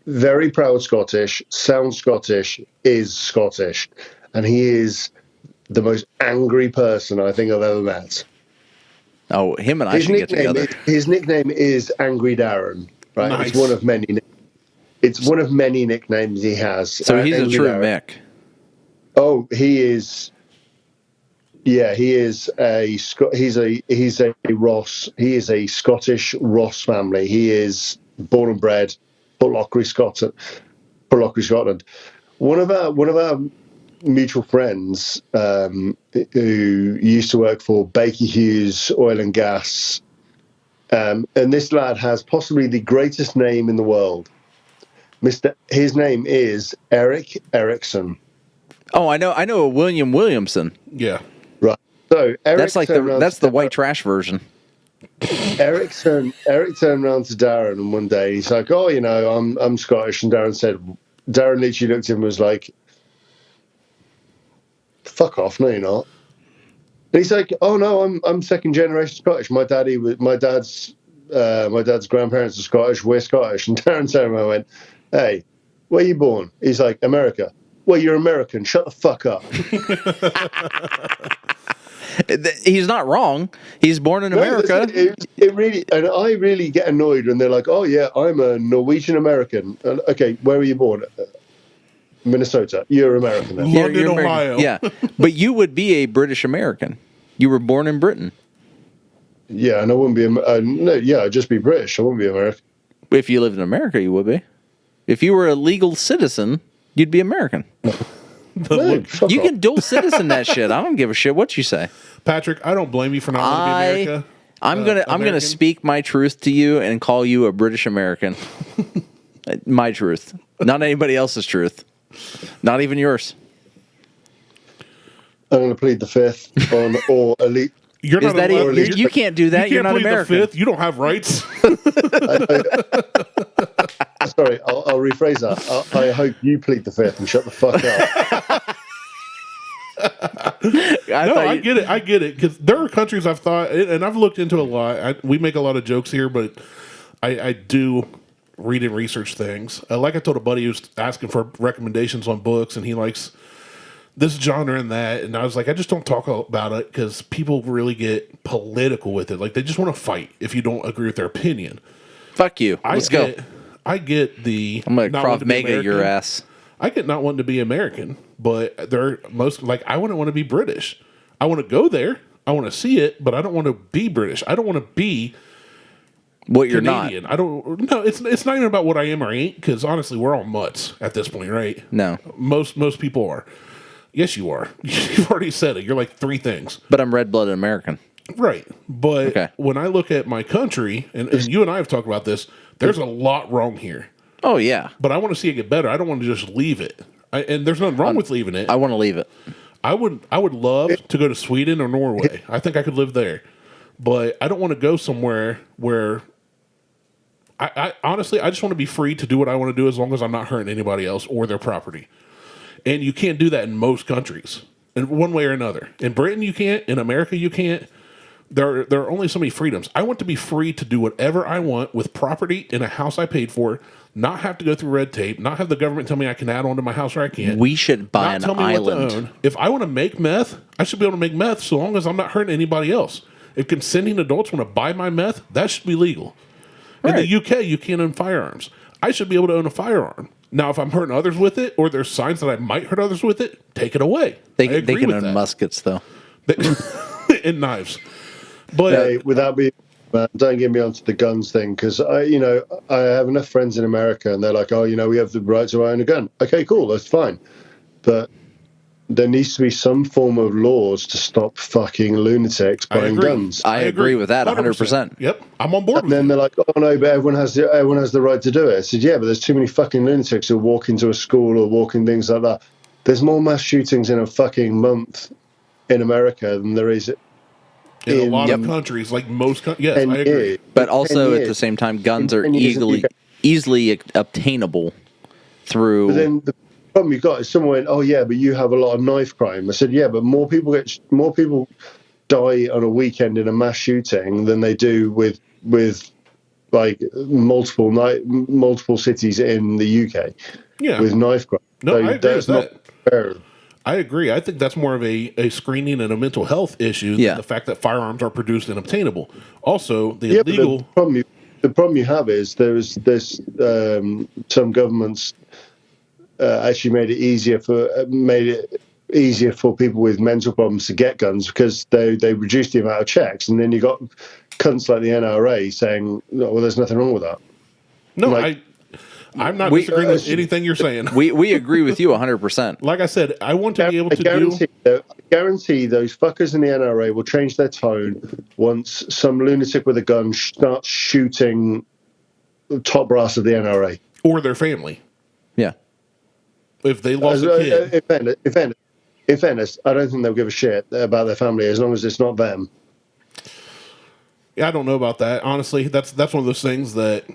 very proud Scottish, sounds Scottish, is Scottish, and he is the most angry person I think I've ever met. oh, him and I should get together. His nickname is Angry Darren. Right, Nice. it's one of many. It's one of many nicknames he has. So he's a Angry true Darren. Mick. Oh, he is. Yeah, he is he's a Ross. He is a Scottish Ross family. He is born and bred Portlockry, Scotland. One of our mutual friends who used to work for Baker Hughes Oil and Gas, and this lad has possibly the greatest name in the world. His name is Eric Erickson. Oh, I know a William Williamson. Yeah. Right. So Eric That's like the white trash version. Eric turned around to Darren, and one day he's like, "Oh, I'm Scottish," and Darren literally looked at him and was like, "Fuck off, no, you're not." And he's like, "Oh no, I'm second generation Scottish. My dad's grandparents are Scottish. We're Scottish." And Darren turned around and went, "Hey, where you born?" He's like, "America." "Well, you're American. Shut the fuck up." He's not wrong. He's born in America. It really, and I really get annoyed when they're like, "Oh yeah, I'm a Norwegian American." Okay, where were you born? Minnesota. You're American then. London, You're American. Ohio. Yeah, but you would be a British American. You were born in Britain. Yeah, and I wouldn't be. I'd just be British. I wouldn't be American. If you lived in America, you would be. If you were a legal citizen, you'd be American. No, fuck You off. can dual citizen that shit. I don't give a shit what you say. Patrick, I don't blame you for not wanting to be America. I'm gonna American. speak my truth to you and call you a British American. My truth, not anybody else's truth, not even yours. I'm going to plead the fifth on all elite. You're Is not that allowed- even, you can't do that? You You're can't not plead American. the fifth. You don't have rights. Sorry, I'll rephrase that. I hope you plead the fifth and shut the fuck up. I get it. I get it. Because there are countries I've thought, and I've looked into a lot. We make a lot of jokes here, but I do read and research things. Like I told a buddy who's asking for recommendations on books, and he likes this genre and that. And I was like, I just don't talk about it because people really get political with it. Like they just want to fight if you don't agree with their opinion. Fuck you. Let's go. I get the. I'm gonna not wanting Krav to be Maga your American. ass. I get not wanting to be American, but they're most like I wouldn't want to be British. I want to go there. I want to see it, but I don't want to be British. I don't want to be What you're Canadian. not. I don't. No, it's not even about what I am or ain't. Because honestly, we're all mutts at this point, right? No, Most people are. Yes, you are. You've already said it. You're like three things. but I'm red-blooded American. Right. But Okay. when I look at my country, and you and I have talked about this, there's a lot wrong here. Oh yeah, But I want to see it get better. I don't want to just leave it. And there's nothing wrong with leaving it. I want to leave it. I would love to go to Sweden or Norway. I think I could live there. But I don't want to go somewhere where I honestly I just want to be free to do what I want to do as long as I'm not hurting anybody else or their property. And you can't do that in most countries. In one way or another. In Britain you can't, in America you can't. There are only so many freedoms. I want to be free to do whatever I want with property in a house I paid for, not have to go through red tape, not have the government tell me I can add on to my house or I can't. We should buy Not an tell me what to island. own. If I want to make meth, I should be able to make meth so long as I'm not hurting anybody else. If consenting adults want to buy my meth, that should be legal. In Right. the UK, you can't own firearms. I should be able to own a firearm. Now, if I'm hurting others with it, or there's signs that I might hurt others with it, take it away. They I agree can with own that. muskets though. And knives. But Hey, without being man. Don't get me onto the guns thing, because I have enough friends in America, and they're like, oh, we have the right to own a gun. Okay, cool, that's fine, but there needs to be some form of laws to stop fucking lunatics buying guns. I agree with that 100%. Yep, I'm on board And with then you. they're like, oh no, but everyone has the right to do it. I said, yeah, but there's too many fucking lunatics who walk into a school or walk in things like that. There's more mass shootings in a fucking month in America than there is In a lot of countries, like most yes, I agree. years. But also 10 at years. the same time, guns are 10 years in the UK. easily obtainable through. But then the problem you've got is someone went, oh yeah, but you have a lot of knife crime. I said, yeah, but more people die on a weekend in a mass shooting than they do with like multiple cities in the UK with knife crime. No, I agree with that. Fair. I agree. I think that's more of a screening and a mental health issue than the fact that firearms are produced and obtainable. Also, the illegal. The problem you have is there's some governments actually made it easier for people with mental problems to get guns, because they reduced the amount of checks, and then you got cunts like the NRA saying, well, there's nothing wrong with that. No, I'm not disagreeing with anything you're saying. We agree with you 100%. Like I said, I want to be able to I guarantee those fuckers in the NRA will change their tone once some lunatic with a gun starts shooting the top brass of the NRA. Or their family. Yeah. If they lost a kid. In fairness, I don't think they'll give a shit about their family as long as it's not them. Yeah, I don't know about that. Honestly, that's one of those things that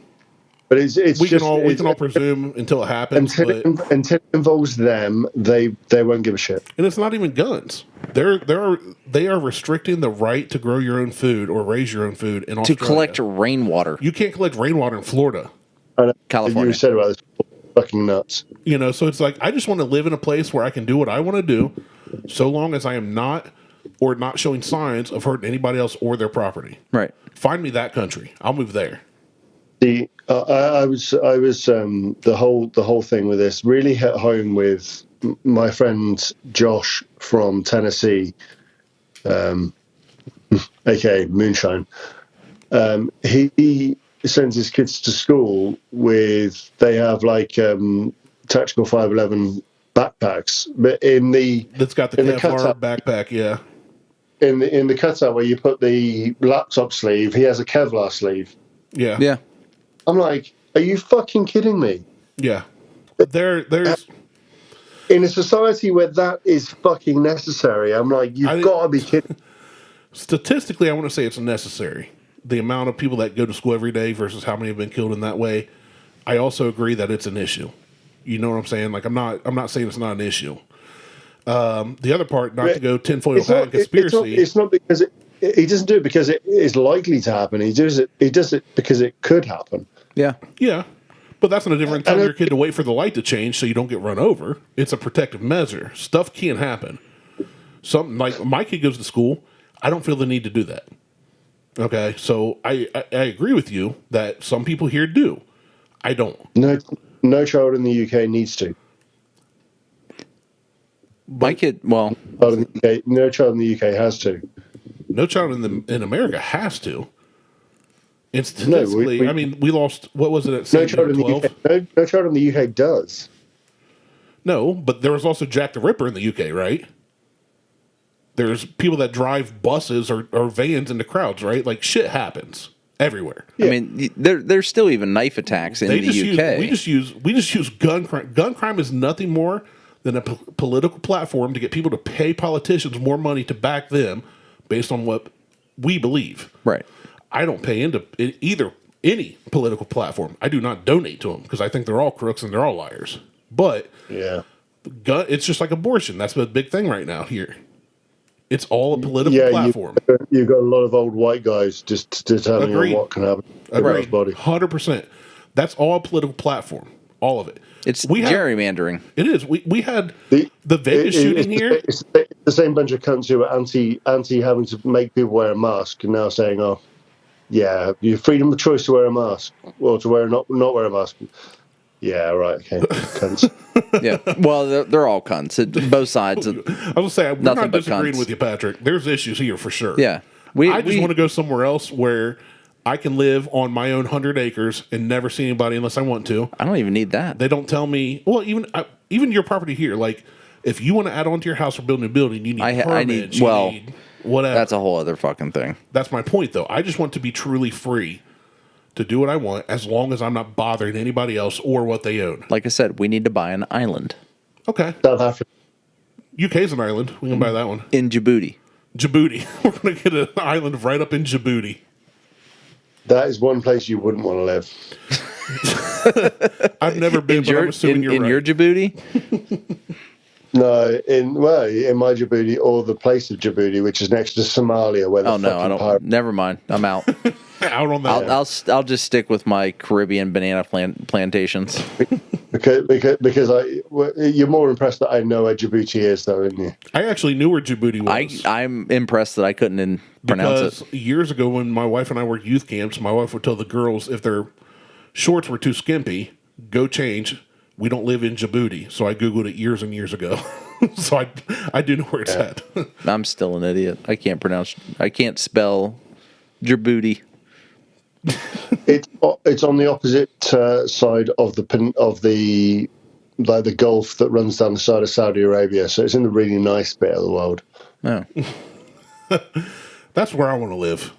but we can all presume until it happens. Until it involves them, they won't give a shit. And it's not even guns. They are restricting the right to grow your own food or raise your own food in Australia. To collect rainwater. You can't collect rainwater in Florida. California. You said about this, fucking nuts. So it's like, I just want to live in a place where I can do what I want to do, so long as I am not showing signs of hurting anybody else or their property. Right. Find me that country. I'll move there. I was the whole thing with this really hit home with my friend Josh from Tennessee, aka Moonshine. He sends his kids to school they have like tactical 511 backpacks, but that's got the Kevlar backpack, yeah. In the cutout where you put the laptop sleeve, he has a Kevlar sleeve. Yeah. Yeah. I'm like, are you fucking kidding me? Yeah. There's in a society where that is fucking necessary, I'm like, you've got to be kidding. Statistically, I want to say it's necessary. The amount of people that go to school every day versus how many have been killed in that way. I also agree that it's an issue. You know what I'm saying? Like, I'm not saying it's not an issue. The other part, not to go tinfoil hat and conspiracy. It's not because he doesn't do it because it is likely to happen. He does it because it could happen. Yeah. Yeah. But that's no different than telling your kid to wait for the light to change so you don't get run over. It's a protective measure. Stuff can happen. Something like my kid goes to school. I don't feel the need to do that. Okay. So I agree with you that some people here do. I don't. No child in the UK needs to. My kid, well, no child in the UK has to. No child in America has to. And statistically, we lost. What was it at no child in 12? the UK? No child in the UK does. No, but there was also Jack the Ripper in the UK, right? There's people that drive buses or vans into crowds, right? Like, shit happens everywhere. Yeah. I mean, there's still even knife attacks in the UK. We just use gun crime. Gun crime is nothing more than a political platform to get people to pay politicians more money to back them based on what we believe. Right. I don't pay into any political platform. I do not donate to them because I think they're all crooks and they're all liars. But yeah, it's just like abortion. That's the big thing right now here. It's all a political platform. You've got a lot of old white guys just telling you what can happen to a girl's body. 100%. That's all a political platform. All of it. It's gerrymandering. It is. We had the Vegas shooting here. It's the same bunch of cunts who are anti having to make people wear a mask and now saying, oh, yeah, your freedom of choice to wear a mask or to not wear a mask. Yeah, right, okay. Cunts. Yeah, well, they're all cunts. Both sides. I was going to say, we're not disagreeing with you, Patrick. There's issues here for sure. Yeah. I just want to go somewhere else where I can live on my own 100 acres and never see anybody unless I want to. I don't even need that. They don't tell me. Well, even your property here, like if you want to add on to your house or build a new building, you need permits. You need whatever. That's a whole other fucking thing. That's my point, though. I just want to be truly free to do what I want as long as I'm not bothering anybody else or what they own. Like I said, we need to buy an island Okay. South Africa. UK's an island. We can buy that one. in Djibouti. Djibouti. We're going to get an island right up in Djibouti. That is one place you wouldn't want to live. I've never been, but I'm assuming you're right. Your Djibouti? No, in my Djibouti or the place of Djibouti, which is next to Somalia, where the Oh no, I don't. pirate- Never mind. I'm out. Out on that. I'll just stick with my Caribbean banana plantations. because you're more impressed that I know where Djibouti is, though, aren't you? I actually knew where Djibouti was. I'm impressed that I couldn't pronounce Because years ago, when my wife and I worked youth camps, my wife would tell the girls if their shorts were too skimpy, go change. We don't live in Djibouti. So I Googled it years and years ago. So I do know where it's at. it. I'm still an idiot. I can't spell Djibouti. It's on the opposite side of the Gulf that runs down the side of Saudi Arabia. So it's in the really nice bit of the world. No. That's where I want to live.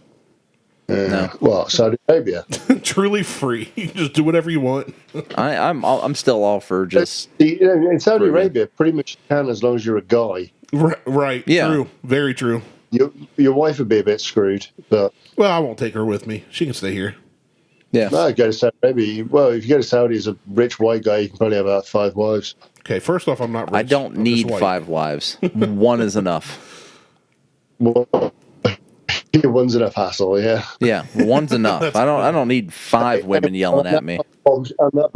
No. Well, Saudi Arabia. Truly free. You can just do whatever you want. I'm still all for just In Saudi Arabia, pretty much you can as long as you're a guy. Right. Yeah. True. Very true. Your wife would be a bit screwed, but Well, I won't take her with me. She can stay here. yeah. no, go to Saudi Arabia. Well, if you go to Saudi as a rich white guy, you can probably have about 5 wives. Okay, first off, I'm not rich. I don't I'm just need white. 5 wives. One is enough. Well, one's enough hassle, yeah. Yeah, one's enough. I don't need 5 women yelling at me. On that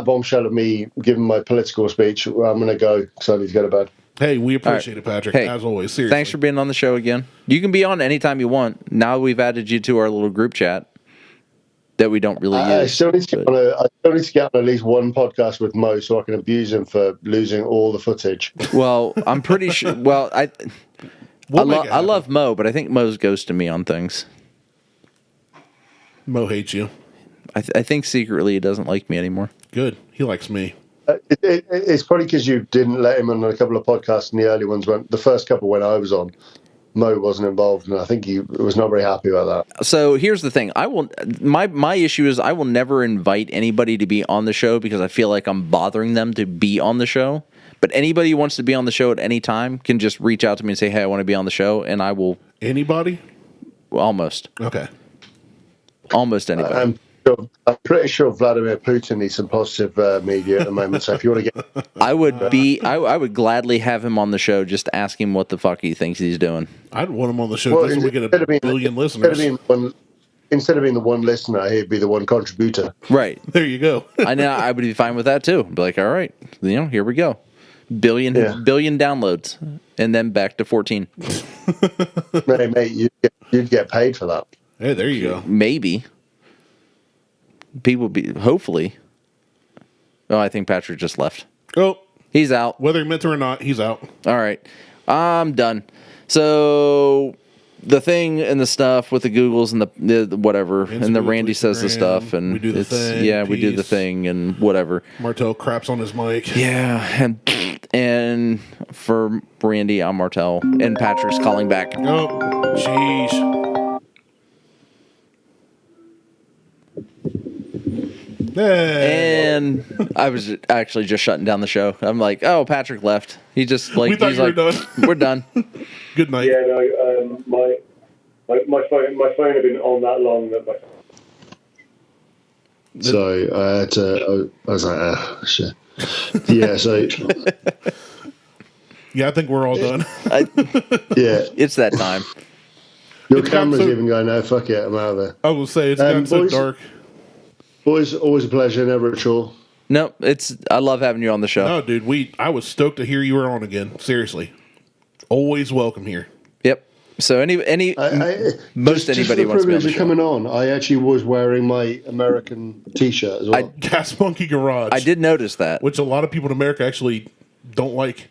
bombshell of me giving my political speech, I'm going to go because I need to go to bed. Hey, we appreciate it, Patrick. Hey, as always. Seriously. Thanks for being on the show again. You can be on anytime you want. Now we've added you to our little group chat that we don't really I use. still need to get on at least one podcast with Mo so I can abuse him for losing all the footage. Well, I'm pretty sure. Well, I make it happen. love Mo, but I think Mo's ghosting me on things. Mo hates you. I think secretly he doesn't like me anymore. Good. He likes me. It's probably because you didn't let him on a couple of podcasts, and the early ones the first couple when I was on, Mo wasn't involved, and I think he was not very happy about that. So here's the thing. My issue is I will never invite anybody to be on the show because I feel like I'm bothering them to be on the show. But anybody who wants to be on the show at any time can just reach out to me and say, hey, I want to be on the show, and I will. Anybody? Almost anybody. I'm pretty sure Vladimir Putin needs some positive media at the moment. So if you want to get, I would gladly have him on the show. Just ask him what the fuck he thinks he's doing. I'd want him on the show just so we get a billion listeners. Instead of being the one listener, he'd be the one contributor. Right. There you go. I know. I would be fine with that too. Be like, all right, here we go. Billion downloads, and then back to 14. Mate, you'd get paid for that. Hey, there you go. Maybe. People be hopefully. Oh, I think Patrick just left. Oh, He's out. whether he meant to or not, he's out. All right. I'm done. So the thing and the stuff with the Googles and the whatever, and the Randy says the stuff, and we do the thing, yeah, we do the peace. thing and whatever. Martelle craps on his mic. Yeah, and for Randy, I'm Martelle, and Patrick's calling back. Oh, jeez. Hey. And I was actually just shutting down the show. I'm like, oh, Patrick left. He just like We thought he's you were like, done. we're done. Good night. Yeah, no, my phone had been on that long that So I had to. I was like, shit. Yeah. So Yeah, I think we're all done. yeah, It's that time. your It's gotten camera's so- even going. No, fuck it, I'm out of there. I will say it's gotten so boys- dark. Boys, always a pleasure, never a chore. No, I love having you on the show. No, dude, I was stoked to hear you were on again. Seriously. Always welcome here. Yep. So most Just anybody for the wants to be on privilege the of show. coming on. I actually was wearing my American T-shirt as well. Gas Monkey Garage. I did notice that. Which a lot of people in America actually don't like.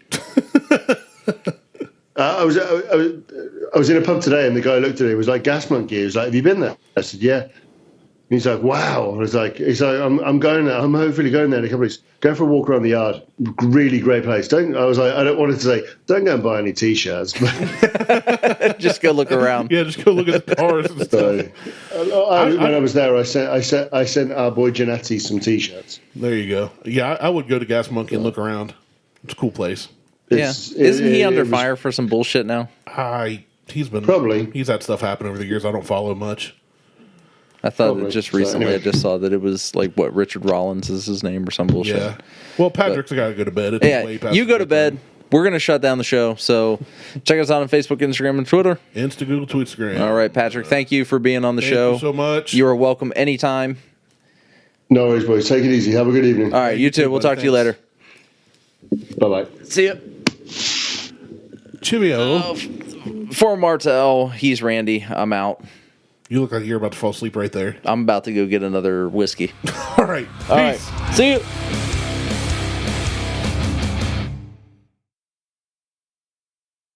I was in a pub today, and the guy looked at me. He was like, "Gas Monkey." He was like, "Have you been there?" I said, "Yeah." And he's like, "Wow." I was like, "He's like, I'm going there. I'm hopefully going there in a couple of weeks. Go for a walk around the yard. Really great place." I was like, I don't want to say, don't go and buy any t-shirts, but Just go look around. Yeah, just go look at the cars and stuff. when I was there, I sent our boy Janetti some t-shirts. There you go. Yeah, I would go to Gas Monkey and look around. It's a cool place. Isn't he under fire for some bullshit now? He's been Probably. He's had stuff happen over the years. I don't follow much. I thought Probably. just So, recently anyway. I just saw that it was like what Richard Rollins is his name or some bullshit. Yeah. Well, Patrick's got to go to bed. It's Yeah, way past you go to bedtime. bed. We're gonna shut down the show. So check us out on Facebook, Instagram, and Twitter. Insta, Google, Tweetstagram. All right, Patrick. Thank you for being on the Thank show. you so much. You are welcome anytime. No worries, boys. Take it easy. Have a good evening. All right, you too. We'll talk to you later. Bye-bye. See ya. Cheerio. For Martelle, he's Randy. I'm out. You look like you're about to fall asleep right there. I'm about to go get another whiskey. All right. All Peace. right. See you.